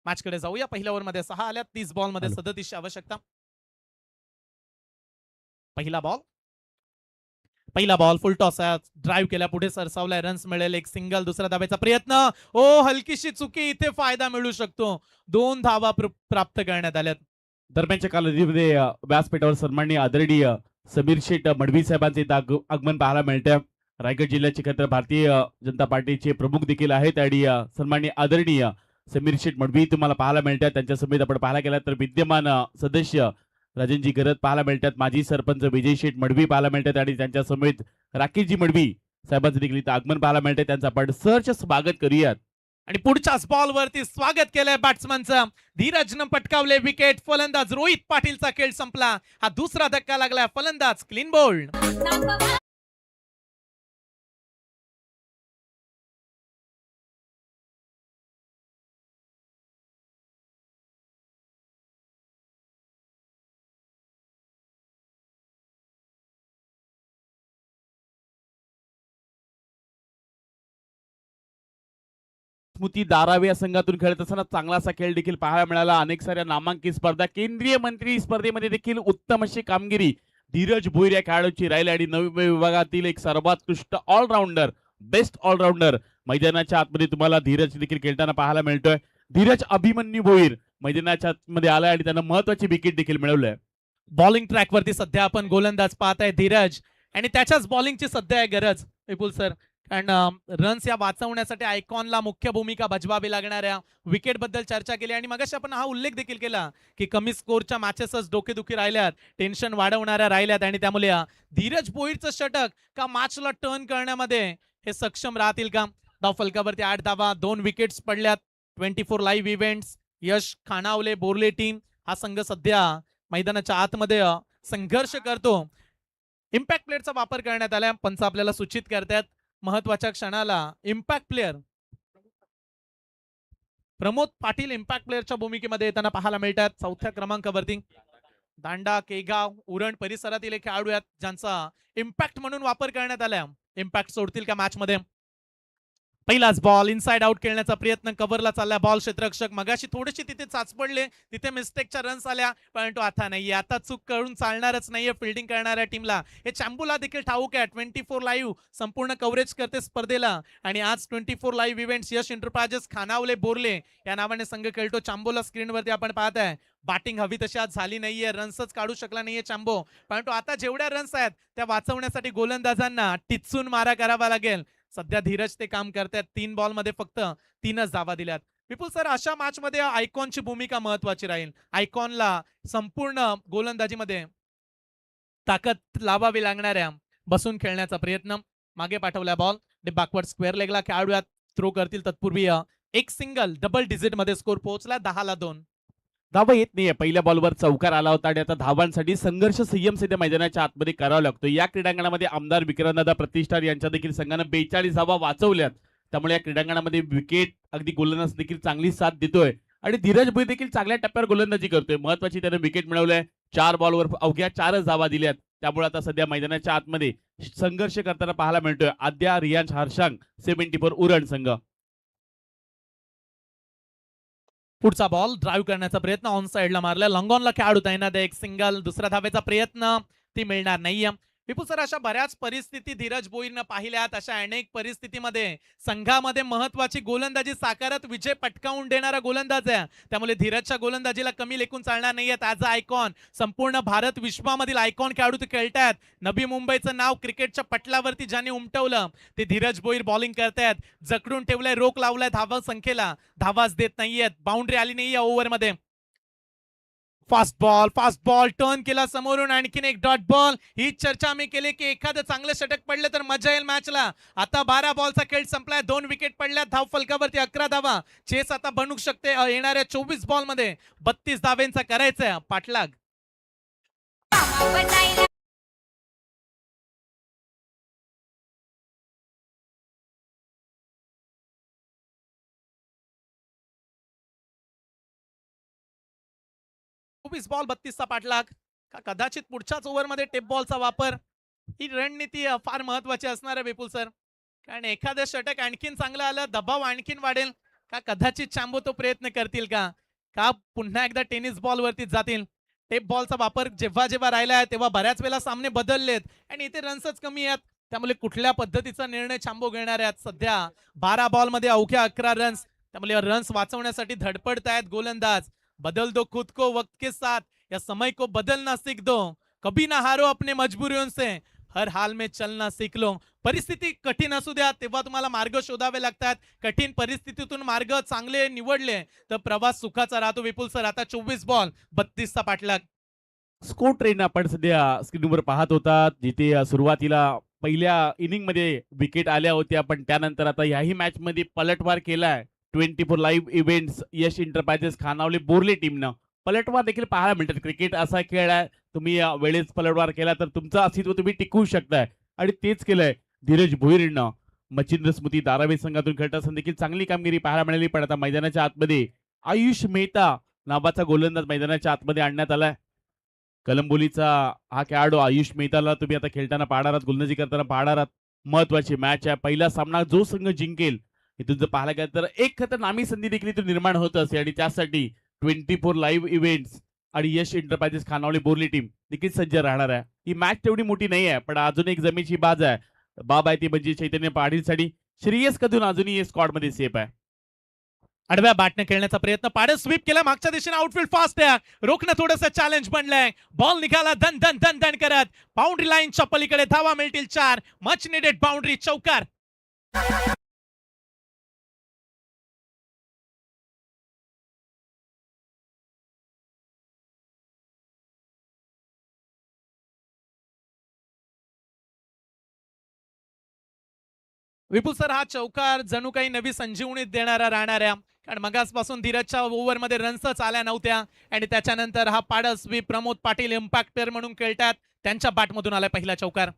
मॅचकडे जाऊया. पहिल्या ओव्हरमध्ये 6 आल्या, 30 बॉलमध्ये 37 आवश्यकता. पहिला बॉल फुल टॉस आहे, ड्राईव्ह केल्या पुढे सरसावलाय, रन्स मिळेल, एक सिंगल. दुसरा धाब्याचा प्रयत्न, ओ हलकीशी चुकी, इथे फायदा मिळू शकतो. 2 धावा प्राप्त करण्यात आल्यात. दरम्यानच्या कालावधीमध्ये व्यासपीठावर सन्माननीय आदरणीय समीर शेठ मडवी साहेबांचे इथं आगमन पाहायला मिळतं. रायगड जिल्ह्याचे खरं तर भारतीय जनता पार्टीचे प्रमुख देखील आहेत, आणि सन्माननीय आदरणीय समीर शेठ मडवी तुम्हाला पाहायला मिळतात. त्यांच्या समेत आपण पाहायला गेला तर विद्यमान सदस्य राजनजी गरज पाहायला मिळतात, माजी सरपंच विजय शेठ मडवी पाहायला मिळतात, आणि त्यांच्या समेत राकेशजी मडवी साहेबांचं देखील इथं आगमन पाहायला मिळते. त्यांचं आपण सहर्ष स्वागत करूयात. आणि पुढच्याच बॉलवरती स्वागत केलंय बॅट्समनचं. धीरजनं पटकावले विकेट. फलंदाज रोहित पाटीलचा खेळ संपला. हा दुसरा धक्का लागलाय. फलंदाज क्लीन बोल्ड. स्मृती दारावे या संघातून खेळत असताना चांगला असा खेळ देखील पाहायला मिळाला. अनेक साऱ्या नामांकित स्पर्धा, केंद्रीय मंत्री स्पर्धेमध्ये देखील उत्तम अशी कामगिरी धीरज भोईर या खेळाडूची राहिली, आणि नवी विभागातील एक सर्वोत्कृष्ट ऑलराऊंडर, बेस्ट ऑलराऊंडर मैदानाच्या आतमध्ये तुम्हाला धीरज देखील खेळताना पाहायला मिळतोय. धीरज अभिमन्यू भोईर मैदानाच्या आतमध्ये आलाय आणि त्यांना महत्वाची विकेट देखील मिळवलंय. बॉलिंग ट्रॅकवरती सध्या आपण गोलंदाज पाहत आहे धीरज, आणि त्याच्याच बॉलिंगची सध्या आहे गरज विपुल सर. कारण रन्स या वाचवण्यासाठी आयकॉनला मुख्य भूमिका बजवावी लागणाऱ्या विकेट बद्दल चर्चा केली, आणि मगाशी आपण हा उल्लेख देखील केला की कमी स्कोरच्या मॅचेसच डोकेदुखी राहिल्यात, टेन्शन वाढवणाऱ्या राहिल्यात, आणि त्यामुळे धीरज भोईरचं षटक का मॅचला टर्न करण्यामध्ये हे सक्षम राहतील का. धाव फलकावरती 8 धावा, 2 विकेट्स पडल्यात. 24 लाईव्ह इव्हेंट्स, यश खानावले बोर्ले टीम हा संघ सध्या मैदानाच्या आतमध्ये संघर्ष करतो. इम्पॅक्ट प्लेअरचा वापर करण्यात आला. पंच आपल्याला सूचित करतात महत्वाच्या क्षणाला impact player Pramod Patil impact प्लेअरच्या भूमिकेमध्ये येताना पाहायला मिळतात. 4थ्या क्रमांकावरती दांडा, केगाव, उरण परिसरातील खेळाडू आहेत ज्यांचा इम्पॅक्ट म्हणून वापर करण्यात आला. इम्पॅक्ट सोडतील का मॅच मध्ये. पहिलाच बॉल इनसाइड आउट खेळण्याचा प्रयत्न, कव्हरला चालला बॉल. क्षेत्ररक्षक मगाशी थोडेसे तिथे चाचपडले, तिथे मिस्टेकच्या रन्स आल्या, परंतु आता नाहीये. आता चूक करून चालणारच नाहीये फिल्डिंग करणाऱ्या टीमला. हे चॅम्बूला देखील ठाऊक आहे. 24 लाईव्ह संपूर्ण कव्हरेज करते स्पर्धेला, आणि आज 24 लाईव्ह इव्हेंट्स यश एंटरप्राइजेस खानावले बोरले या नावाने संघ खेळतो. चांबोला स्क्रीनवरती आपण पाहत आहे. बॅटिंग हवी तशी आज झाली नाहीये, रन्सच काढू शकला नाहीये चांबो, परंतु आता जेवढ्या रन्स आहेत त्या वाचवण्यासाठी गोलंदाजांना टिचून मारा करावा लागेल. सध्या धीरज ते काम करतात. 3 बॉल मध्ये फक्त 3च धावा दिल्यात. विपुल सर, अशा मॅच मध्ये आयकॉनची भूमिका महत्वाची राहील. आयकॉनला संपूर्ण गोलंदाजीमध्ये ताकद लावावी लागणाऱ्या बसून खेळण्याचा प्रयत्न. मागे पाठवला बॉल, बॅकवर्ड स्क्वेअर लेगला खेळाडू थ्रो करतील. तत्पूर्वी एक सिंगल डबल डिजिट मध्ये स्कोर पोहोचला. 10-2 धावा येत नाहीये. पहिल्या बॉलवर चौकार आला होता, आणि आता धावांसाठी संघर्ष संयम सध्या मैदानाच्या आतमध्ये करावा लागतो. या क्रीडांगणामध्ये आमदार विक्रांतदादा प्रतिष्ठान यांच्या देखील संघानं 42 धावा वाचवल्यात. त्यामुळे या क्रीडांगणामध्ये विकेट अगदी गोलंदाज देखील चांगली साथ देतोय, आणि धीरज भोईर देखील चांगल्या टप्प्यावर गोलंदाजी करतोय. महत्वाची त्याने विकेट मिळवलंय. 4 बॉलवर अवघ्या 4च धावा दिल्यात. त्यामुळे आता सध्या मैदानाच्या आतमध्ये संघर्ष करताना पाहायला मिळतोय आद्या, रियांश, हर्षांग, 74 उरण संघ. पुढचा बॉल ड्राईव्ह करण्याचा प्रयत्न ऑन साइडला मारला. लॉंगॉनला खेळाडू तैनात. एक सिंगल. दुसऱ्या धावेचा प्रयत्न ती मिळणार नाहीये. विपुल सर, अशा बऱ्याच परिस्थिती धीरज भोईरनं पाहिल्यात. अशा अनेक परिस्थितीमध्ये संघामध्ये महत्वाची गोलंदाजी साकारत विजय पटकावून देणारा गोलंदाज आहे. त्यामुळे धीरजच्या गोलंदाजीला कमी लेखून चालणार नाहीयेत. ॲज अ आयकॉन संपूर्ण भारत विश्वामधील आयकॉन खेळाडू ते खेळतायत. नवी मुंबईचं नाव क्रिकेटच्या पटलावरती ज्यांनी उमटवलं ते धीरज भोईर बॉलिंग करतायत. जकडून ठेवलंय, रोख लावलाय धावा संख्येला, धावाच देत नाहीयेत. बाउंड्री आली नाही या ओव्हरमध्ये. फास्ट बॉल टर्न केला समोरून, आणखीन एक डॉट बॉल. ही चर्चा आम्ही केली की एखादं चांगलं षटक पडलं तर मजा येईल मॅचला. आता 12 बॉलचा खेळ संपलाय, 2 विकेट पडल्या, धाव फलकावरती 11 धावा. चेस आता बनू शकते येणाऱ्या 24 बॉल मध्ये 32 धावेंचा करायचंय पाठलाग. बॉल 32चा पाठलाग. का कदाचित पुढच्याच ओव्हरमध्ये टेप बॉलचा वापर. ही रणनीती फार महत्वाची असणार आहे विपुल सर, कारण एखादं षटक आणखीन चांगलं आलं, दबाव आणखीन वाढेल. का कदाचित चांबो तो प्रयत्न करतील का पुन्हा एकदा टेनिस बॉल वरती जातील. टेप बॉलचा वापर जेव्हा जेव्हा राहिला आहे तेव्हा बऱ्याच वेळेला सामने बदललेत आणि इथे रन्सच कमी आहेत. त्यामुळे कुठल्या पद्धतीचा निर्णय चांबो घेणार आहेत. सध्या 12 बॉल मध्ये अवघ्या 11 रन्स. त्यामुळे रन्स वाचवण्यासाठी धडपडतायत गोलंदाज. बदल दो खुद को वक्त के साथ, या समय को बदलना सीख दो, कभी ना हारो अपने मजबूरियों से, हर हाल में चलना सीख लो. परिस्थिती कठीण असू द्या तेव्हा तुम्हाला मार्ग शोधावे लागतात. कठीण परिस्थितीतून मार्ग चांगले निवडले तर प्रवास सुखाचा राहतो. विपुल सर, आता 24 बॉल 32चा पाठलाग. स्कोर ट्रेन आपण सध्या स्क्रीनवर पाहत होता, जिथे सुरुवातीला पहिल्या इनिंग मध्ये विकेट आल्या होत्या, पण त्यानंतर आता याही मॅच मध्ये पलटवार केलाय 24 लाईव्ह इव्हेंट्स यश एंटरप्राइजेस खानावले बोर्ले टीमनं. पलटवार देखील पाहायला मिळतात. क्रिकेट असा खेळ आहे, तुम्ही वेळेस पलटवार केला तर तुमचं अस्तित्व तुम्ही टिकवू शकताय, आणि तेच केलंय धीरज भोईरनं. मच्छिंद्र स्मृती धारावी संघातून खेळत असताना देखील चांगली कामगिरी पाहायला मिळाली. पण आता मैदानाच्या आतमध्ये आयुष मेहता नावाचा गोलंदाज मैदानाच्या आतमध्ये आणण्यात आलाय. कलंबोलीचा हा खेळाडू आयुष मेहताला तुम्ही आता खेळताना पाहणार आहात, गोलंदाजी करताना पाहणार आहात. महत्वाची मॅच आहे. पहिला सामना जो संघ जिंकेल, इथून जर पाहायला गेलं तर एक खतरनामी संधी देखील इथून निर्माण होत असते, आणि त्यासाठी 24 लाईव्ह इव्हेंट्स आणि यश एंटरप्राइजेस खानावली बोर्ली टीम देखील सज्ज राहणार आहे. ही मॅच तेवढी मोठी नाही आहे, पण अजून एक जमेची बाब आहे ती म्हणजे चैतन्य पाटीलसाठी श्रेयस कदून अजूनही स्क्वॉड मध्ये सेफ आहे. आडव्या बॅटने खेळण्याचा प्रयत्न, पाडे स्वीप केला मागच्या दिशेने, आउटफील्ड फास्ट आहे, रोखणं थोडंसं चॅलेंज बनलंय. बॉल निघाला दन दन दन दन करत, बाउंड्री लाईनच्या पलीकडे धावा मिळतील 4. मच निडेड बाउंड्री, चौकार. विपुल सर, हा चौकार जणू काही नवी संजीवनी देणारा राहणार आहे, कारण मगासपासून धीरजच्या ओव्हरमध्ये रन्सच आल्या नव्हत्या आणि त्याच्यानंतर हा पाडा स्वीप प्रमोद पाटील इम्पॅक्टर म्हणून खेळतात, त्यांच्या बॅटमधून आलाय पहिला चौकार.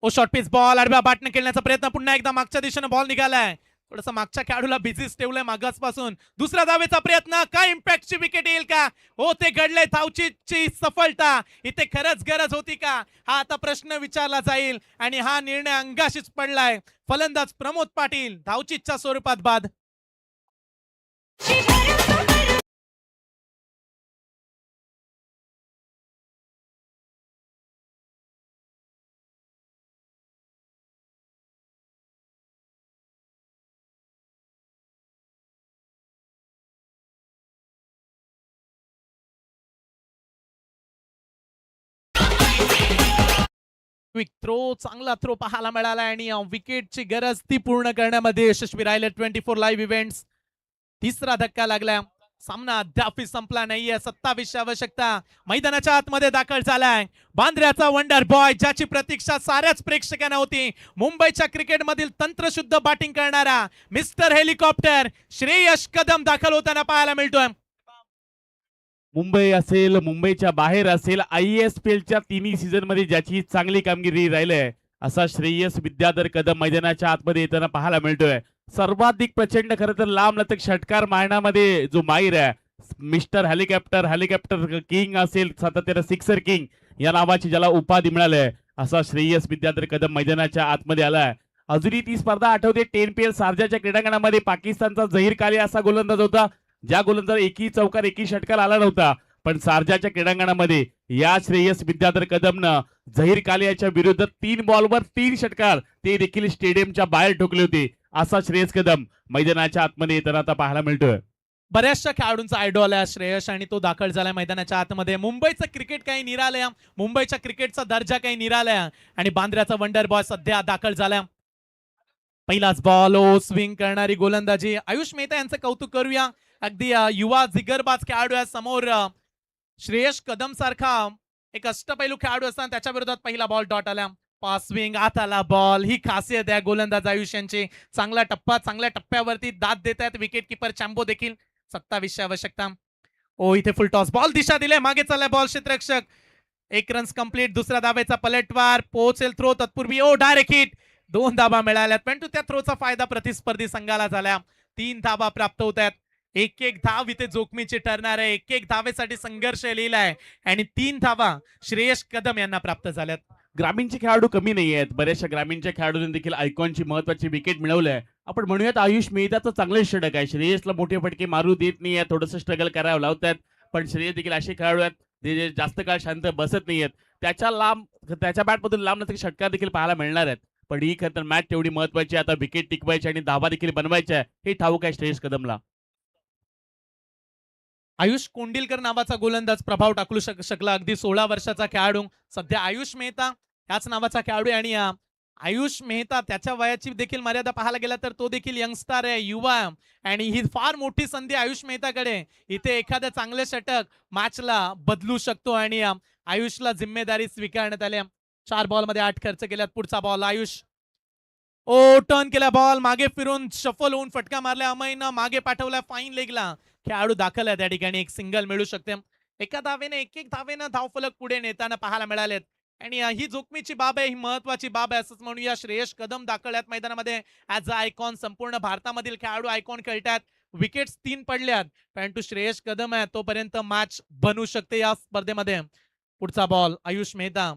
ओ शॉर्ट पिच बॉल, आडव्या बॅटने खेळण्याचा प्रयत्न, पुन्हा एकदा मागच्या दिशेने बॉल निघालाय. थोडंसं मागच्या खेळाडूला बिझीच ठेवलंय मागासपासून. दुसऱ्या धावेचा प्रयत्न, काय इम्पॅक्टची विकेट येईल का? हो, ते घडलंय. धावचीची सफलता इथे खरंच गरज होती का, हा आता प्रश्न विचारला जाईल, आणि हा निर्णय अंगाशीच पडलाय. फलंदाज प्रमोद पाटील धावचीच्या स्वरूपात बाद. क्विक थ्रो, चांगला थ्रो पाहायला मिळाला आणि विकेटची गरज ती पूर्ण करण्यामध्ये यशस्वी राहिले 24 लाईव्ह इव्हेंट्स. तिसरा धक्का लागला. सामना अद्यापही संपला नाहीये. 27ची आवश्यकता. मैदानाच्या आतमध्ये दाखल झालाय बांद्र्याचा वंडर बॉय, ज्याची प्रतीक्षा साऱ्याच प्रेक्षकांना होती. मुंबईच्या क्रिकेटमधील तंत्रशुद्ध बॅटिंग करणारा मिस्टर हेलिकॉप्टर श्रेयस कदम दाखल होताना पाहायला मिळतोय. मुंबई असेल, मुंबईच्या बाहेर असेल, ISPLच्या तिन्ही सीझन मध्ये ज्याची चांगली कामगिरी राहिली आहे असा श्रेयस विद्याधर कदम मैदानाच्या आतमध्ये येताना पाहायला मिळतोय. सर्वाधिक प्रचंड खरं तर लांब लचक षटकार मारण्यामध्ये जो माहीर आहे, मिस्टर हेलिकॉप्टर किंग असेल, सातत्यानं सिक्सर किंग या नावाची ज्याला उपाधी मिळाली आहे, असा श्रेयस विद्याधर कदम मैदानाच्या आतमध्ये आलाय. अजूनही ती स्पर्धा आठवते. 10PL शारजाच्या क्रीडांगणामध्ये पाकिस्तानचा झहीर काली असा गोलंदाज होता, ज्या गोलंदाज एकही चौकार एकही षटकार आला नव्हता, पण सारजाच्या क्रीडांगणामध्ये या श्रेयस विद्याधर कदमनं झहीर कालियाच्या विरुद्ध 3 बॉलवर 3 षटकार ते देखील स्टेडियमच्या बाहेर ठोकले होते. असा श्रेयस कदम मैदानाच्या आतमध्ये येताना आता पाहायला मिळतोय. बऱ्याचशा खेळाडूंचा आयडॉल आहे श्रेयस आणि तो दाखल झालाय मैदानाच्या आतमध्ये. मुंबईचं क्रिकेट काही निरालय, मुंबईच्या क्रिकेटचा दर्जा काही निरालय आणि बांद्र्याचा वंडर बॉय सध्या दाखल झाला. पहिलाच बॉल ओ स्विंग करणारी गोलंदाजी. आयुष मेहता यांचं कौतुक करूया. अगदी युवा जिगरबाज खेळाडू आहे समोर. श्रेयस कदम सारखा एक अष्टपैलू खेळाडू असताना त्याच्या विरोधात पहिला बॉल डॉट आला. पास स्विंग, आत आला बॉल. ही खासियत आहे गोलंदाज आयुष यांची. चांगला टप्पा, चांगल्या टप्प्यावरती दाद देत आहेत विकेट किपर चॅम्बो देखील. 27ची आवश्यकता. ओ इथे फुल टॉस, बॉल दिशा दिले, मागे चाललाय बॉल क्षेत्ररक्षक. 1 runs complete. दुसऱ्या धावेचा पलटवार, पोहोचेल थ्रो तत्पूर्वी ओ डायरेक्ट हिट. 2 धाबा मिळाल्यात परंतु त्या थ्रोचा फायदा प्रतिस्पर्धी संघाला झाला. 3 धाबा प्राप्त होत आहेत. 1-1 धाव इथे जोखमीची ठरणार आहे. 1-1 धावेसाठी संघर्ष लिहिलाय आणि 3 धावा श्रेयस कदम यांना प्राप्त झाल्यात. ग्रामीणचे खेळाडू कमी नाही आहेत. बऱ्याचशा ग्रामीणच्या खेळाडूंनी देखील आयकॉनची महत्वाची विकेट मिळवलंय. आपण म्हणूयात आयुष मेहताचं चांगले षटक आहे. श्रेयसला मोठे फटके मारू देत नाही आहे, थोडंसं स्ट्रगल करावं लावतात. पण श्रेयस देखील असे खेळाडू आहेत जे जास्त काळ शांत बसत नाहीयेत. त्याच्या बॅटमधून लांब नसते षटकार देखील पाहायला मिळणार आहेत. पण ही खरं तर मॅच तेवढी महत्वाची. आता विकेट टिकवायची आणि धावा देखील बनवायच्या हे ठाऊक आहे श्रेयस कदमला. आयुष कोंडिलकर नावाचा गोलंदाज प्रभाव टाकू शकला. अगदी 16 वर्षाचा खेळाडू. सध्या आयुष मेहता याच नावाचा खेळाडू आहे आणि आयुष मेहता त्याच्या वयाची देखील मर्यादा पाहायला गेला तर तो देखील यंगस्टर आहे, युवा आहे आणि ही फार मोठी संधी आयुष मेहताकडे. इथे एखादं चांगले षटक मॅचला बदलू शकतो आणि आयुषला जिम्मेदारी स्वीकारण्यात आली. 4 बॉलमध्ये 8 खर्च केल्यात. पुढचा बॉल आयुष ओ टर्न केला बॉल, मागे फिरून शफल होऊन फटका मारला. अमयनं मागे पाठवला फाईन लेगला. खेळाडू दाखल आहे त्या ठिकाणी. एक सिंगल मिळू शकते. एका धावेने 1-1 धावेनं धावफलक पुढे नेताना पाहायला मिळालेत आणि ही जोखमीची बाब आहे, ही महत्वाची बाब आहे असंच म्हणूया. श्रेयस कदम दाखल आहेत मैदानामध्ये ऍज अ आयकॉन. संपूर्ण भारतामधील खेळाडू आयकॉन खेळतात. विकेट्स 3 पडल्यात परंतु श्रेयस कदम आहे तोपर्यंत मॅच बनू शकते या स्पर्धेमध्ये. पुढचा बॉल आयुष मेहता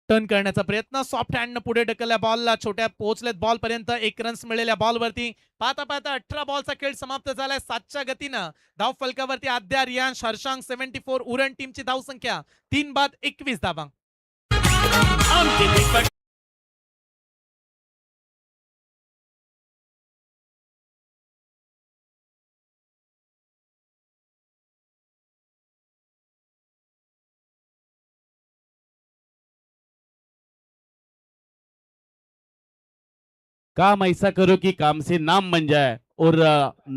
टर्न करण्याचा प्रयत्न, सॉफ्ट हँड पुढे ढकलल्या बॉलला. छोट्या पोहोचलेत बॉल पर्यंत. 1 रन्स मिळालेल्या बॉलवरती. पाहता पाहता 18 बॉलचा खेळ समाप्त झालाय 7च्या गतीनं. धाव फलकावरती आद्या, रियांश, हर्षांक 74. उरण टीमची धाव संख्या 3 बाद 21 धावा. काम ऐसा करो की काम से नाम बन जाए और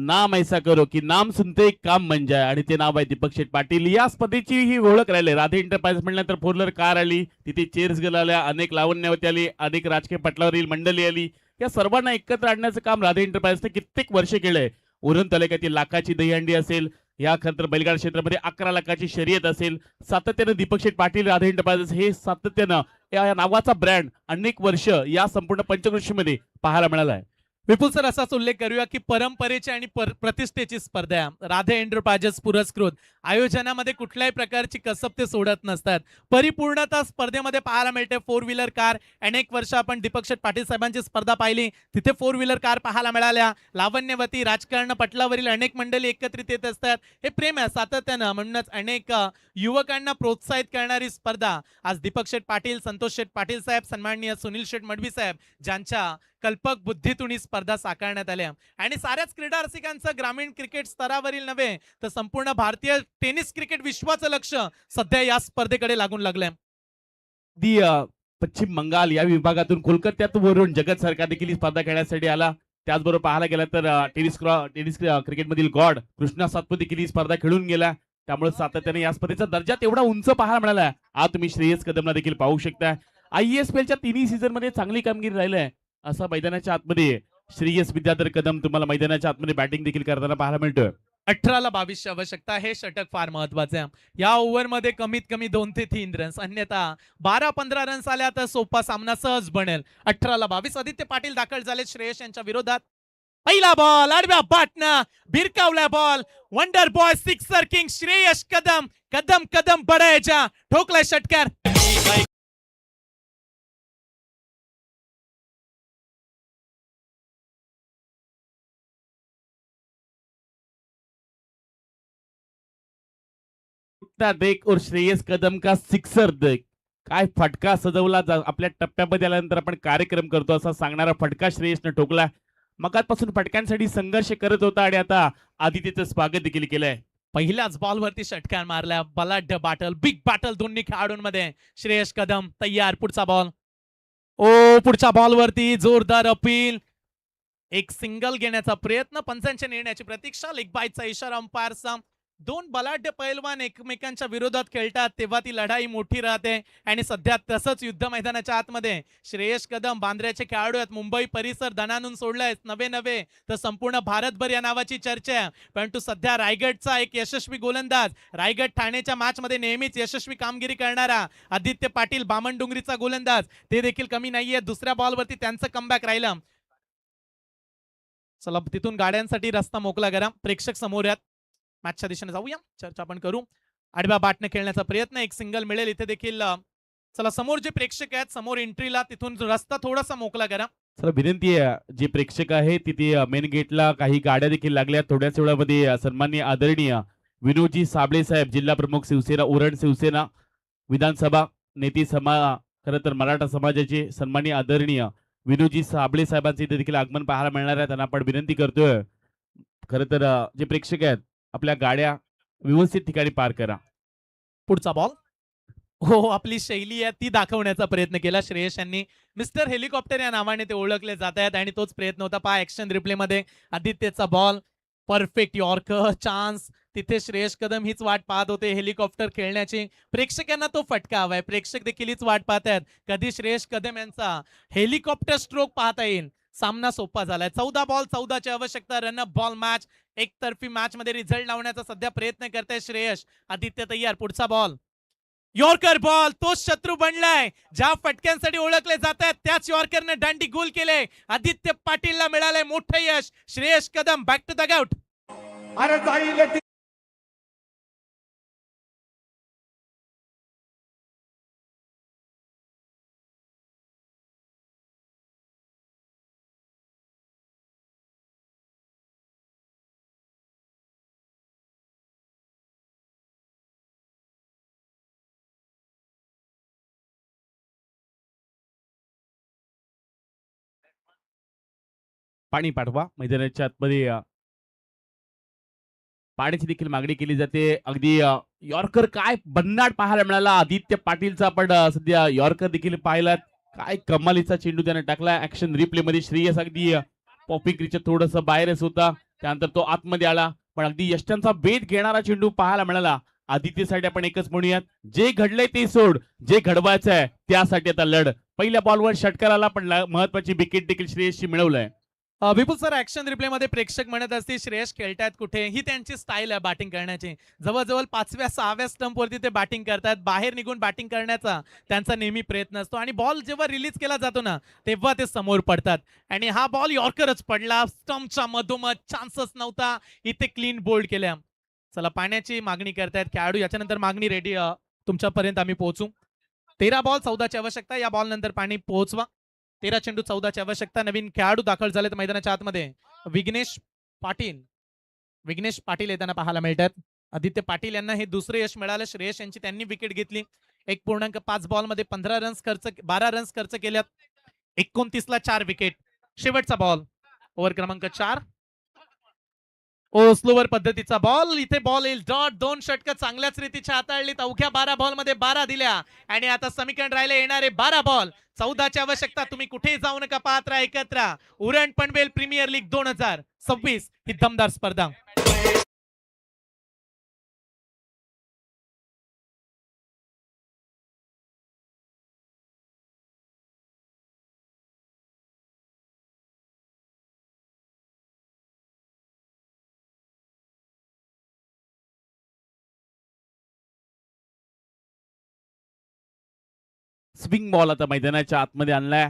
नाम ऐसा करो की नाम सुनते काम बन जाए. आणि ते नाव आहे दीपक शेठ पाटील. या स्पर्धेची ही ओळख राहिली. राधे एंटरप्राइज म्हणल्यानंतर 4 व्हीलर कार आली, तिथे चेअर्स गेल्या, अनेक लावण्यवती आली, अनेक राजकीय पटलावरील मंडळी आली. या सर्वांना एकत्र आणण्याचं काम राधे एंटरप्राइजने कित्येक वर्ष केलंय. उरण तालुक्यातील लाखाची दहीहंडी असेल, या खरं तर बैलगाडा क्षेत्रामध्ये 11 लाखाची शर्यत असेल, सातत्यानं दीपक शेठ पाटील राधे एंटरप्राइजेस हे सातत्यानं या नावाचा ब्रँड अनेक वर्ष या संपूर्ण पंचकृषीमध्ये पाहायला मिळाला आहे. विपुल सर असाच उल्लेख करूया की परंपरेची आणि प्रतिष्ठेची स्पर्धा आहे. राधे एंटरप्राइजेस पुरस्कृत आयोजनामध्ये कुठल्याही प्रकारची कसब ते सोडत नसतात. परिपूर्णता स्पर्धेमध्ये पाहायला मिळते. 4 व्हीलर कार. अनेक वर्ष आपण दीपक शेठ पाटील साहेबांची स्पर्धा पाहिली, तिथे 4 व्हीलर कार पाहायला मिळाल्या. लावण्यवती, राजकारण पटलावरील अनेक मंडळी एकत्रित येत असतात. हे प्रेम आहे सातत्यानं. म्हणूनच अनेक युवकांना प्रोत्साहित करणारी स्पर्धा आज दीपक शेठ पाटील, संतोष शेठ पाटील साहेब, सन्माननीय सुनील शेठ मडवी साहेब ज्यांच्या कल्पक बुद्धीतून ही स्पर्धा साकारण्यात आल्या आणि साऱ्याच क्रीडा रसिकांचं ग्रामीण क्रिकेट स्तरावरील नव्हे तर संपूर्ण भारतीय टेनिस क्रिकेट विश्वाचं लक्ष सध्या या स्पर्धेकडे लागून लागलंय. दी पश्चिम बंगाल या विभागातून कोलकात्यातून जगत सरकार देखील ही स्पर्धा खेळण्यासाठी आला. त्याचबरोबर पाहायला गेला तर टेनिस क्रिकेटमधील गॉड कृष्णा सातपुते देखील ही स्पर्धा खेळून गेला. त्यामुळे सातत्याने या स्पर्धेचा दर्जा तेवढा उंच पाहायला मिळाला. आज तुम्ही श्रेयस कदमला देखील पाहू शकता. ISPLच्या 3 सीझन मध्ये चांगली कामगिरी राहिली असं मैदानाच्या आतमध्ये श्रेयस विद्याधर कदम तुम्हाला मैदानाच्या आतमध्ये बॅटिंग देखील करताना पाहायला मिळतोय. 18 ला 22 आवश्यकता. हे षटक फार महत्वाचे आहे. या ओव्हरमध्ये कमीत कमी 2 ते 3 रन्स, अन्यथा 12-15 रन्स आल्या तर सोपा सामना सहज बनेल. 18 ला 22. आदित्य पाटील दाखल झाले श्रेयस यांच्या विरोधात. पहिला बॉल आडव्या बाटना भिरकावला ball. Wonder boy sixer king Shreyas Kadam. Kadam Kadam बडायच्या ठोकलाय षटकार. कितना देख और श्रेयस कदम का सिक्सर देख. काय फटका सजवला आपल्या टप्प्यामध्ये आल्यानंतर आपण कार्यक्रम करतो असा सांगणारा फटका श्रेयसने ठोकला. मगापासून फटक्यांसाठी संघर्ष करत होता आणि आता आदित्यचं स्वागत देखील केलंय. पहिल्याच बॉलवरती षटकार मारल्या. बलाढ्य बॅटल, बिग बॅटल दोन्ही खेळाडूंमध्ये. श्रेयस कदम तयार. पुढचा बॉल. ओ पुढच्या बॉलवरती जोरदार अपील. एक सिंगल घेण्याचा प्रयत्न. पंचांच्या निर्णयाची प्रतीक्षा. लेग बायचा इशारा अंपायरचा. दोन बलाढ्य पैलवान एकमेकांच्या विरोधात खेळतात तेव्हा ती लढाई मोठी राहते आणि सध्या तसंच युद्ध मैदानाच्या आतमध्ये श्रेयस कदम बांद्र्याचे खेळाडू आहेत. मुंबई परिसर दणानून सोडलाय. नवे तर संपूर्ण भारतभर या नावाची चर्चा आहे. परंतु सध्या रायगडचा एक यशस्वी गोलंदाज, रायगड ठाण्याच्या मॅच मध्ये नेहमीच यशस्वी कामगिरी करणारा आदित्य पाटील बामणडुंगरीचा गोलंदाज, ते देखील कमी नाहीये. दुसऱ्या बॉलवरती त्यांचं कमबॅक राहिलं. चला तिथून गाड्यांसाठी रस्ता मोकळा करा. प्रेक्षक समोर आहेत. मॅचच्या दिशेने जाऊया. चर्चा आपण करू. आडव्या बाटने खेळण्याचा प्रयत्न. एक सिंगल मिळेल इथे देखील. चला समोर जे प्रेक्षक आहेत समोर एंट्रीला, तिथून रस्ता थोडासा मोकळा करा. चला विनंती आहे, जे प्रेक्षक आहे तिथे मेन गेटला काही गाड्या देखील लागल्या. थोड्याच वेळामध्ये सन्माननीय आदरणीय विनोदजी साबळे साहेब, जिल्हा प्रमुख शिवसेना उरण, शिवसेना विधानसभा नेते खरं तर मराठा समाजाचे सन्माननीय आदरणीय विनोदजी साबळे साहेबांचे इथे देखील आगमन पाहायला मिळणार आहे. त्यांना आपण विनंती करतोय, खरं तर जे प्रेक्षक आहेत आपल्या गाड्या व्यवस्थित ठिकाणी पार्क करा. पुढचा बॉल. हो आपली शैली आहे ती दाखवण्याचा प्रयत्न केला श्रेयस यांनी. मिस्टर हेलिकॉप्टर या नावाने ते ओळखले जात आहेत आणि तोच प्रयत्न होता. पहा ऍक्शन रिप्ले मध्ये आदित्यचा बॉल. Perfect yorker chance. तिथे श्रेयस कदम हीच वाट पाहत होते हेलिकॉप्टर खेळण्याची. प्रेक्षकांना तो फटका हवाय. प्रेक्षक देखील हीच वाट पाहत आहेत कधी श्रेयस कदम यांचा हेलिकॉप्टर स्ट्रोक पाहता येईल. सामना सोपा झालाय. 14 बॉल 14ची आवश्यकता. Run-up ball match. एकतर्फी मॅच मध्ये रिझल्ट लावण्याचा सध्या प्रयत्न करताय श्रेयस. आदित्य तयार. पुढचा बॉल. Yorker ball. तोच शत्रू बनलाय. ज्या फटक्यांसाठी ओळखले जात आहेत त्याच यॉर्करने दांडी गोल केले. आदित्य पाटीलला मिळालंय मोठं यश. Shreyas Kadam back to the out. पाणी पाठवा. मैदानाच्या आतमध्ये पाण्याची देखील मागणी केली जाते. अगदी यॉर्कर काय भन्नाट पाहायला मिळाला आदित्य पाटीलचा. आपण सध्या यॉर्कर देखील पाहिला. काय कमालीचा चेंडू त्याने टाकला. ऍक्शन रिप्ले मध्ये श्रेयस अगदी पॉपिंग क्रीच्या थोडस बाहेरच होता. त्यानंतर तो आतमध्ये आला, पण अगदी यष्टांचा बेद घेणारा चेंडू पाहायला मिळाला. आदित्यसाठी आपण एकच म्हणूयात, जे घडलंय ते सोड, जे घडवायचं आहे त्यासाठी आता लढ. पहिल्या बॉलवर षटकार आला, पण महत्वाची विकेट देखील श्रेयसची मिळवलंय. विपुल सर ऍक्शन रिप्ले मध्ये प्रेक्षक म्हणत असतील श्रेयस खेळतायत कुठे. ही त्यांची स्टाईल आहे बॅटिंग करण्याची. जवळजवळ 5व्या 6व्या स्टंप वरती ते बॅटिंग करतात. बाहेर निघून बॅटिंग करण्याचा त्यांचा नेहमी प्रयत्न असतो आणि बॉल जेव्हा रिलीज केला जातो ना तेव्हा ते समोर पडतात. आणि हा बॉल यॉर्करच पडला. स्टंपच्या मधोमध चान्सच नव्हता. इथे क्लीन बोल्ड केल्या. चला पाण्याची मागणी करतायत खेळाडू. याच्यानंतर मागणी रेडी तुमच्यापर्यंत आम्ही पोहोचू. 13 बॉल 14ची आवश्यकता. या बॉल नंतर पाणी पोहोचवा. 13 चेंडू 14ची आवश्यकता. नवीन खेळाडू दाखल झालेत मैदानाच्या आतमध्ये. विघ्नेश पाटील येताना पाहायला मिळतात. आदित्य पाटील यांना हे दुसरे यश मिळालं. श्रेयस यांची त्यांनी विकेट घेतली. 1.5 बॉल मध्ये 12 रन्स खर्च केल्यात. 29ला 4 विकेट. शेवटचा बॉल ओव्हर क्रमांक 4. स्लोवर पद्धतीचा बॉल. इथे बॉल येईल डॉट. 2 षटकं चांगल्याच रीतीच्या हाताळलीत. अवघ्या 12 बॉल मध्ये 12 दिल्या आणि आता समीकरण राहिले येणारे 12 बॉल 14ची आवश्यकता. तुम्ही कुठेही जाऊ नका, पाहत राहा एकत्र. उरण पनवेल प्रीमियर लीग 2026 ही दमदार स्पर्धा. स्विंग बॉल आता मैदानाच्या आतमध्ये आणलाय.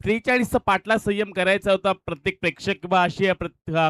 43चा पाटला संयम करायचा होता. प्रत्येक प्रेक्षक किंवा अशी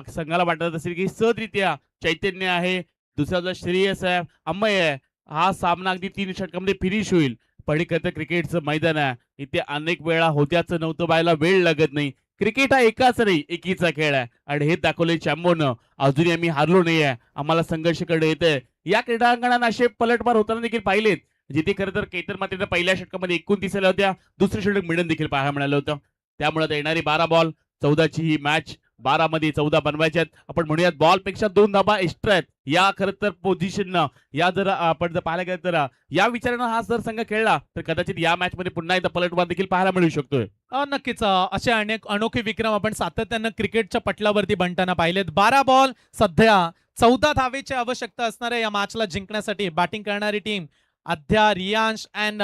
संघाला वाटत असेल की सहजरित्या चैतन्य आहे, दुसऱ्याचा श्रेयस आहे, अमय आहे, हा सामना अगदी 3 षटकांमध्ये फिनिश होईल. पण क्रिकेटचं मैदान आहे. इथे अनेक वेळा होत्याचं नव्हतं व्हायला वेळ लागत नाही. क्रिकेट हा एकाच नाही, एकीचा खेळ आहे आणि हे दाखवले चॅम्बोनं. अजूनही आम्ही हारलो नाही आहे. आम्हाला संघर्ष करणे येते. या क्रीडांगणात असे पलटवार होताना देखील पाहिलेत, जिथे खरं तर केतन मात्रेनं पहिल्या षटकामध्ये 29 आल्या होत्या, दुसरे षटक मिळून देखील पाहायला मिळालं होतं. त्यामुळे आता येणारी 12 बॉल 14ची ही मॅच 12 मध्ये 14 बनवायच्यात. आपण म्हणूयात बॉल पेक्षा 2 धाबा एक्स्ट्रा आहेत. या खरं तर पोझिशननं या जर आपण जर पाहायला गेलं तर या विचारानं हा जर संघ खेळला तर कदाचित या मॅच मध्ये पुन्हा एकदा पलटवार देखील पाहायला मिळू शकतोय. नक्कीच असे अनेक अनोखे विक्रम आपण सातत्यानं क्रिकेटच्या पटलावरती बनताना पाहिलेत. 12 बॉल सध्या 14 धावेची आवश्यकता असणाऱ्या या मॅचला जिंकण्यासाठी बॅटिंग करणारी टीम आद्या, रियांश अँड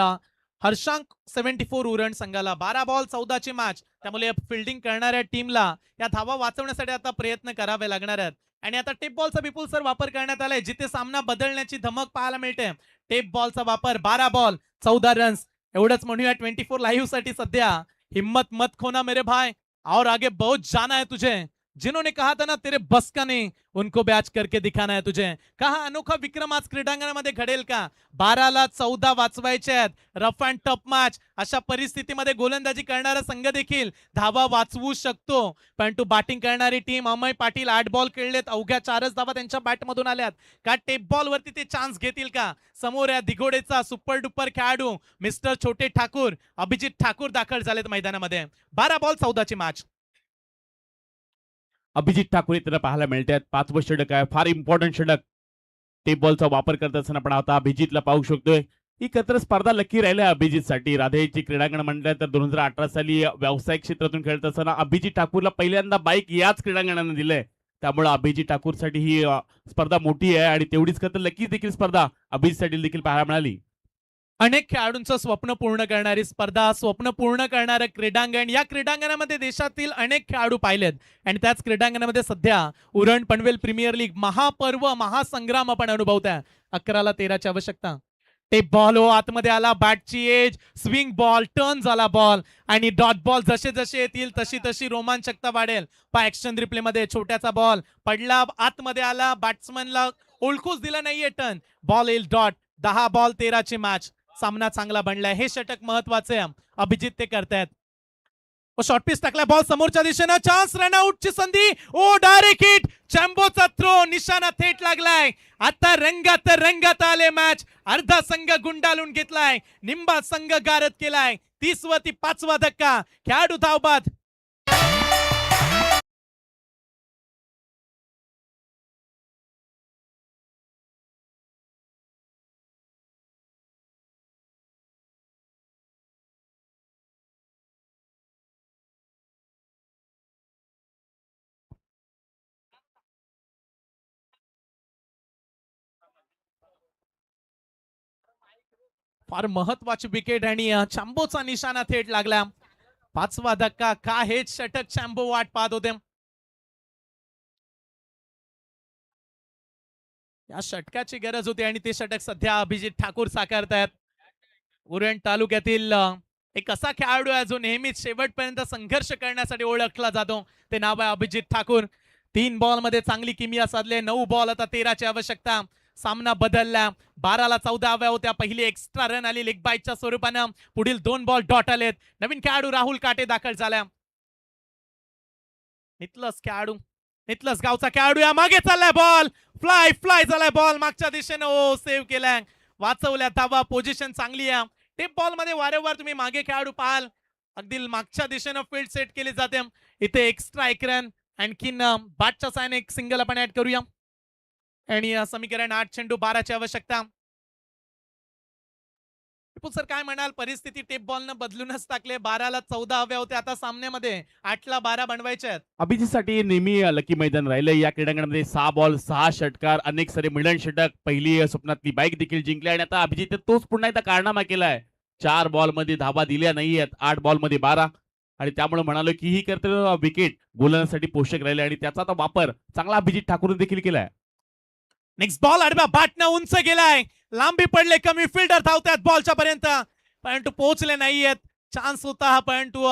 हर्षांक 74 उरण संघाला 12 बॉल 14ची मॅच. त्यामुळे फिल्डिंग करणाऱ्या टीमला या धावा वाचवण्यासाठी आता प्रयत्न करावे लागणार आहेत. आणि आता टेप बॉलचा विपुल सर वापर करण्यात आलाय, जिथे सामना बदलण्याची धमक पाहायला मिळते. टेप बॉलचा वापर 12 बॉल 14 रन्स एवढंच म्हणूया 24 लाईव्ह साठी सध्या. हिम्मत मत खोना मेरे भाई, और आगे बहुत जाना है तुझे. जिन्होंने कहा था ना तेरे बस का नहीं, उनको बैच करके दिखाना है तुझे. कहा अनोखा विक्रम आज क्रीडांगणामध्ये घडेल का? 12 ला 14 वाचवायचे आहेत. Rough and tough match. अशा परिस्थितीमध्ये गोलंदाजी करणारा संघ देखील धावा वाचवू शकतो. परंतु बॅटिंग करणारी टीम अमय पाटील 8 बॉल खेळलेत, अवघ्या 4च धावा त्यांच्या बॅटमधून आल्यात. का टेप बॉल वरती ते चान्स घेतील का? समोर या दिघोडेचा सुपर डुपर खेळाडू मिस्टर छोटे ठाकूर अभिजित ठाकूर दाखल झालेत मैदानामध्ये. 12 बॉल 14ची मॅच. अभिजित ठाकूर इथे पाहायला मिळतात. 5वं षटक आहे, फार इम्पॉर्टंट षटक. टेप बॉलचा वापर करत असताना आपण आता अभिजितला पाहू शकतोय. ही खतर स्पर्धा लकी राहिल्या अभिजितसाठी. राधेची क्रीडांगण म्हटलं तर 2018 साली व्यावसायिक क्षेत्रातून खेळत असताना अभिजित ठाकूरला पहिल्यांदा बाईक याच क्रीडांगणाने दिलंय. त्यामुळे अभिजित ठाकूरसाठी ही स्पर्धा मोठी आहे आणि तेवढीच खतर लकी देखील स्पर्धा अभिजितसाठी देखील पाहायला मिळाली. अनेक खेळाडूंचं स्वप्न पूर्ण करणारी स्पर्धा, स्वप्न पूर्ण करणारं क्रीडांगण. या क्रीडांगणामध्ये देशातील अनेक खेळाडू पाहिलेत आणि त्याच क्रीडांगणामध्ये सध्या उरण पनवेल प्रीमियर लीग महापर्व महासंग्राम आपण अनुभवताय. 11 ला 13ची आवश्यकता. टेप बॉल हो आतमध्ये आला, बॅटची एज, स्विंग बॉल, टर्न झाला बॉल आणि डॉट बॉल जसे जसे येतील तशी तशी रोमांचकता वाढेल. पा ऍक्शन रिप्ले मध्ये छोट्याचा बॉल पडला, आतमध्ये आला, बॅट्समनला ओळखूच दिला नाहीये टर्न, बॉल येईल डॉट. 10 बॉल 13ची मॅच. सामना चांगला बनलाय, हे षटक महत्वाचे आहे. अभिजित ते करतायत. शॉर्ट पिच टाकला, बॉल समोरच्या दिशेनं, चान्स, रनआउटची संधी. ओ डायरेक्ट हिट, चॅम्बोचा थ्रो, निशाणा थेट लागलाय. आता रंगात रंगात आले मॅच. अर्धा संघ गुंडाळून घेतलाय, निंबा संघ गारद केलाय. 30 व 5वा धक्का, खेळाडू धावबाद. फार महत्वाची विकेट आणि चॅम्बोचा निशाणा थेट लागला. 5वा धक्का. का हेच षटक चॅम्बो वाट पाहत होते. या षटकाची गरज होती आणि ते षटक सध्या अभिजित ठाकूर साकारतायत. उरण तालुक्यातील एक असा खेळाडू आहे जो नेहमीच शेवटपर्यंत संघर्ष करण्यासाठी ओळखला जातो. ते नाव आहे अभिजित ठाकूर. 3 बॉल मध्ये चांगली किमिया साधले. 9 बॉल आता 13ची आवश्यकता. सामना बदलला. 12 ला 14 हव्या होत्या. पहिली एक्स्ट्रा रन आली लेग बाईटच्या स्वरूपानं. पुढील 2 बॉल डॉट आलेत. नवीन खेळाडू राहुल काटे दाखल झाला. नितलस खेळाडू, नितलस गावचा खेळाडू या मागे चाललाय. बॉल फ्लाय फ्लाय झालाय. बॉल मागच्या दिशेनं. ओ सेव्ह केलाय, वाचवल्या धावा. पोझिशन चांगली आहे. टेप बॉल मध्ये वारंवार तुम्ही मागे खेळाडू पाहाल, अगदी मागच्या दिशेनं फील्ड सेट केली जाते. इथे एक्स्ट्रा 1 रन. आणखीन बाटच्या सायन एक सिंगल आपण ऍड करूया आणि समीकरण 8 चेंडू 12ची आवश्यकता. सर काय म्हणाल, परिस्थिती टेप बॉलनं बदलूनच टाकले. 12 ला 14 हव्या होत्या, आता सामन्यामध्ये 8 ला 12 बनवायचे आहेत. अभिजितसाठी नेहमी लकी मैदान राहिलं. या क्रीडांगणामध्ये 6 बॉल 6 षटकार, अनेक सारे मिडन षटक, पहिली स्वप्नातली बाईक देखील जिंकली आणि आता अभिजित तोच पुन्हा एकदा कारनामा केलाय. 4 बॉल मध्ये धावा दिल्या नाहीयेत, 8 बॉल मध्ये 12 आणि त्यामुळे म्हणालो की ही करते विकेट गोलंदाजासाठी पोषक राहिले आणि त्याचा आता वापर चांगला अभिजित ठाकूर देखील केलाय. नेक्स्ट बॉल आडव्या बाटनं उंच गेलाय, लांबी पडले, कमी फिल्डर धावतात बॉलच्या पर्यंत परंतु पोहोचले नाहीयेत. चान्स होता हा परंतु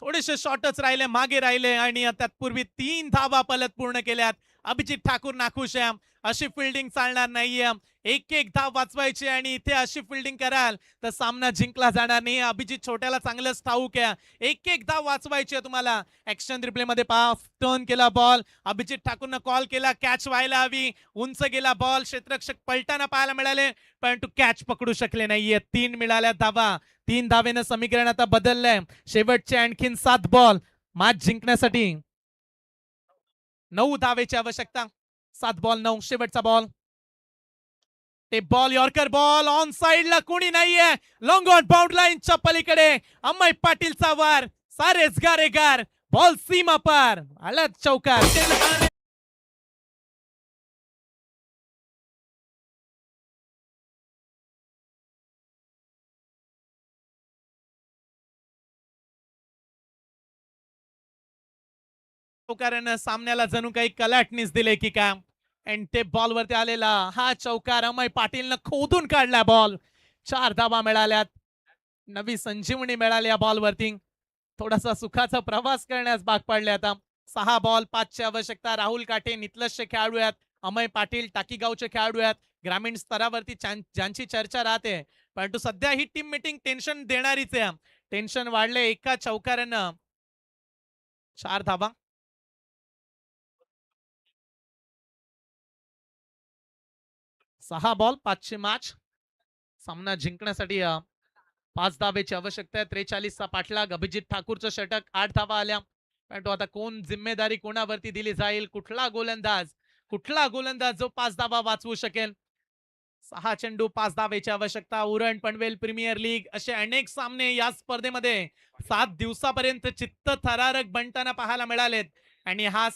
थोडेसे शॉर्टच राहिले, मागे राहिले आणि तत्पूर्वी 3 धावा पलत पूर्ण केल्यात. अभिजित ठाकूर नाखुश आहे. अशी फिल्डिंग चालणार नाहीये. एक एक धाव वाचवायची आणि इथे अशी फिल्डिंग कराल तर सामना जिंकला जाणार नाही. अभिजित छोट्याला चांगलंच ठाऊक आहे. एक एक धाव वाचवायची आहे तुम्हाला. ऍक्शन रिप्ले मध्ये पहा, टर्न केला बॉल, अभिजित ठाकूरनं कॉल केला, कॅच व्हायला हवी, उंच गेला बॉल, क्षेत्ररक्षक पलटाना पाहायला मिळाले परंतु कॅच पकडू शकले नाहीये. 3 मिळाल्या धावा. 3 धावेनं समीकरण आता बदललंय. शेवटचे आणखीन 7 बॉल मॅच जिंकण्यासाठी. 9 धावेची आवश्यकता. 7 बॉल 9. शेवटचा बॉल. ते बॉल यॉर्कर बॉल ऑन साइडला कोणी नाहीये. लॉंग ऑन बाउंड लाईनच्या पलीकडे अमय पाटीलचा वार. सारेच गारेगार. बॉल सीमा पार. आला चौकार. चौकारानं सामन्याला जणू काही कलाटणीच दिले की काय. आणि ते बॉल वरती आलेला हा चौकार अमय पाटीलनं खोदून काढला बॉल. 4 धावा मिळाल्यात. नवी संजीवनी मिळाली या बॉल वरती. थोडासा सुखाचा प्रवास करण्यास भाग पडले आता. 6 बॉल 5 ची आवश्यकता. राहुल काटे नितलसचे खेळाडू आहेत. अमय पाटील टाकीगावचे खेळाडू आहेत. ग्रामीण स्तरावरती ज्यांची चर्चा राहते परंतु सध्या ही टीम मीटिंग टेन्शन देणारीच आहे. टेन्शन वाढले एका चौकारानं. 4 धावा. 6 बॉल 5 ची मॅच. सामना जिंकण्यासाठी 5 धावेची आवश्यकता आहे. 43 चा पाठलाग. अभिजित ठाकूरचं षटक. 8 धावा आल्या. परंतु आता कोण जिम्मेदारी कोणावरती दिली जाईल. कुठला गोलंदाज जो 5 धावा वाचवू शकेल. 6 चेंडू 5 धावेची आवश्यकता. उरण पनवेल प्रीमियर लीग असे अनेक सामने या स्पर्धेमध्ये 7 दिवसापर्यंत चित्त थरारक बनताना पाहायला मिळालेत. आणि हा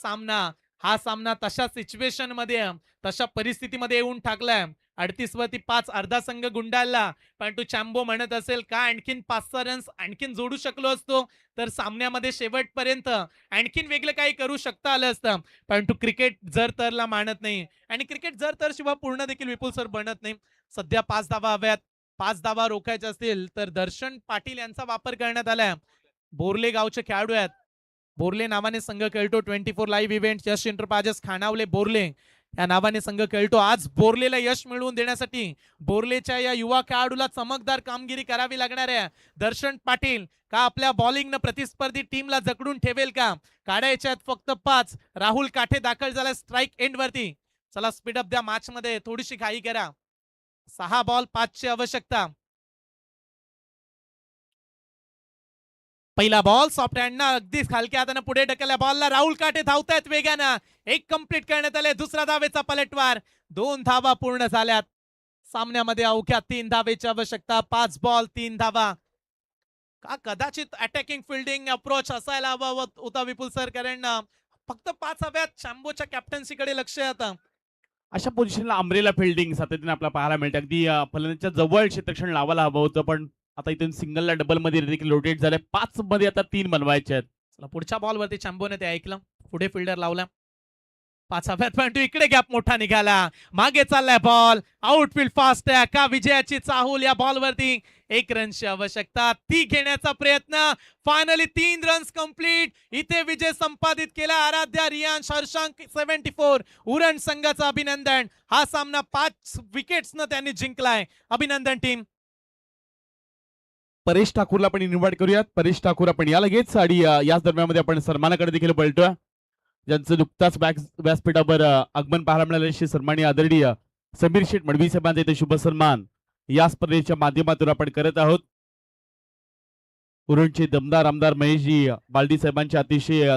सामना तशा सिच्युएशन मध्ये तशा परिस्थितीमध्ये येऊन टाकलाय. 38 वरती 5 अर्धा संघ गुंडाळला परंतु चॅम्बो म्हणत असेल का आणखीन 5-6 रन्स आणखीन जोडू शकलो असतो तर सामन्यामध्ये शेवटपर्यंत आणखीन वेगळं काही करू शकता आलं असतं. परंतु क्रिकेट जर तरला मानत नाही आणि क्रिकेट जर तर शिवाय पूर्ण देखील विपुल सर बनत नाही. सध्या 5 धावा हव्यात. 5 धावा रोखायच्या असतील तर दर्शन पाटील यांचा वापर करण्यात आलाय. बोर्ले गावचे खेळाडू आहेत. बोर्ले नावाने संघ खेळतो. 24 लाईव्ह इव्हेंट यश एंटरप्राइजेस खानावले बोर्ले या नावाने संघ खेळतो. आज बोर्लेला यश मिळवून देण्यासाठी बोर्लेच्या या युवा खेळाडूला चमकदार कामगिरी करावी लागणार आहे. दर्शन पाटील का आपल्या बॉलिंगनं प्रतिस्पर्धी टीमला जकडून ठेवेल का. काढायच्या आहेत फक्त 5. राहुल काठे दाखल झाला स्ट्राईक एंड वरती. चला स्पीड अप द्या मॅच मध्ये. थोडीशी घाई करा. 6 बॉल 5 ची आवश्यकता. पहिला बॉल सॉफ्ट हँडना अगदीच हलक्या हाताने पुढे ढकलल्या बॉलला राहुल काटे धावतायत वेगानं. 1 कंप्लीट करण्यात आले. दुसरा धावेचा पलटवार. 2 धावा पूर्ण झाल्यात. सामन्यामध्ये अवघ्या 3 धावेची आवश्यकता. 5 बॉल 3 धावा. का कदाचित अटॅकिंग फिल्डिंग अप्रोच असायला हवा होता विपुल सर. कारण फक्त 5 हव्यात. शंभूच्या कॅप्टन्सीकडे लक्ष आहे आता. अशा पोझिशनला अमरेला फिल्डिंग सातत्याने आपल्याला पाहायला मिळते. अगदी फलंदाजाच्या जवळ क्षेत्ररक्षण लावायला हवं होतं पण आता इथून सिंगलला डबल मध्ये देखील रोटेट झाले. 5 मध्ये आता 3 बनवायचे आहेत. चला पुढच्या बॉल वरती चॅम्बोने ते ऐकलं. पुढे फिल्डर लावला. 5 हव्यात परंतु इकडे गॅप मोठा निघाला. मागे चाललाय बॉल. आउटफील्ड फास्ट आहे का. विजयाची चाहूल या बॉल वरती. 1 रनची आवश्यकता. ती घेण्याचा प्रयत्न. Finally 3 runs complete. इथे विजय संपादित केला. आराध्या रियांश हर्षांक 74. उरण संघाचं अभिनंदन. हा सामना 5 विकेट्सनं त्यांनी जिंकलाय. अभिनंदन टीम. परेश ठाकूरला आपण इन्व्हाइट करूयात. परेश ठाकूर आपण या लगेच आणि याच दरम्यान आपण सन्मानाकडे देखील पळतोय. ज्यांचं नुकताच व्यासपीठावर आगमन पाहायला मिळाले श्री सन्माननीय आदरणीय समीर शेठ मडवी साहेबांचा इथे शुभ सन्मान या स्पर्धेच्या माध्यमातून आपण करत आहोत. उरणचे दमदार आमदार महेशजी बालदी साहेबांच्या अतिशय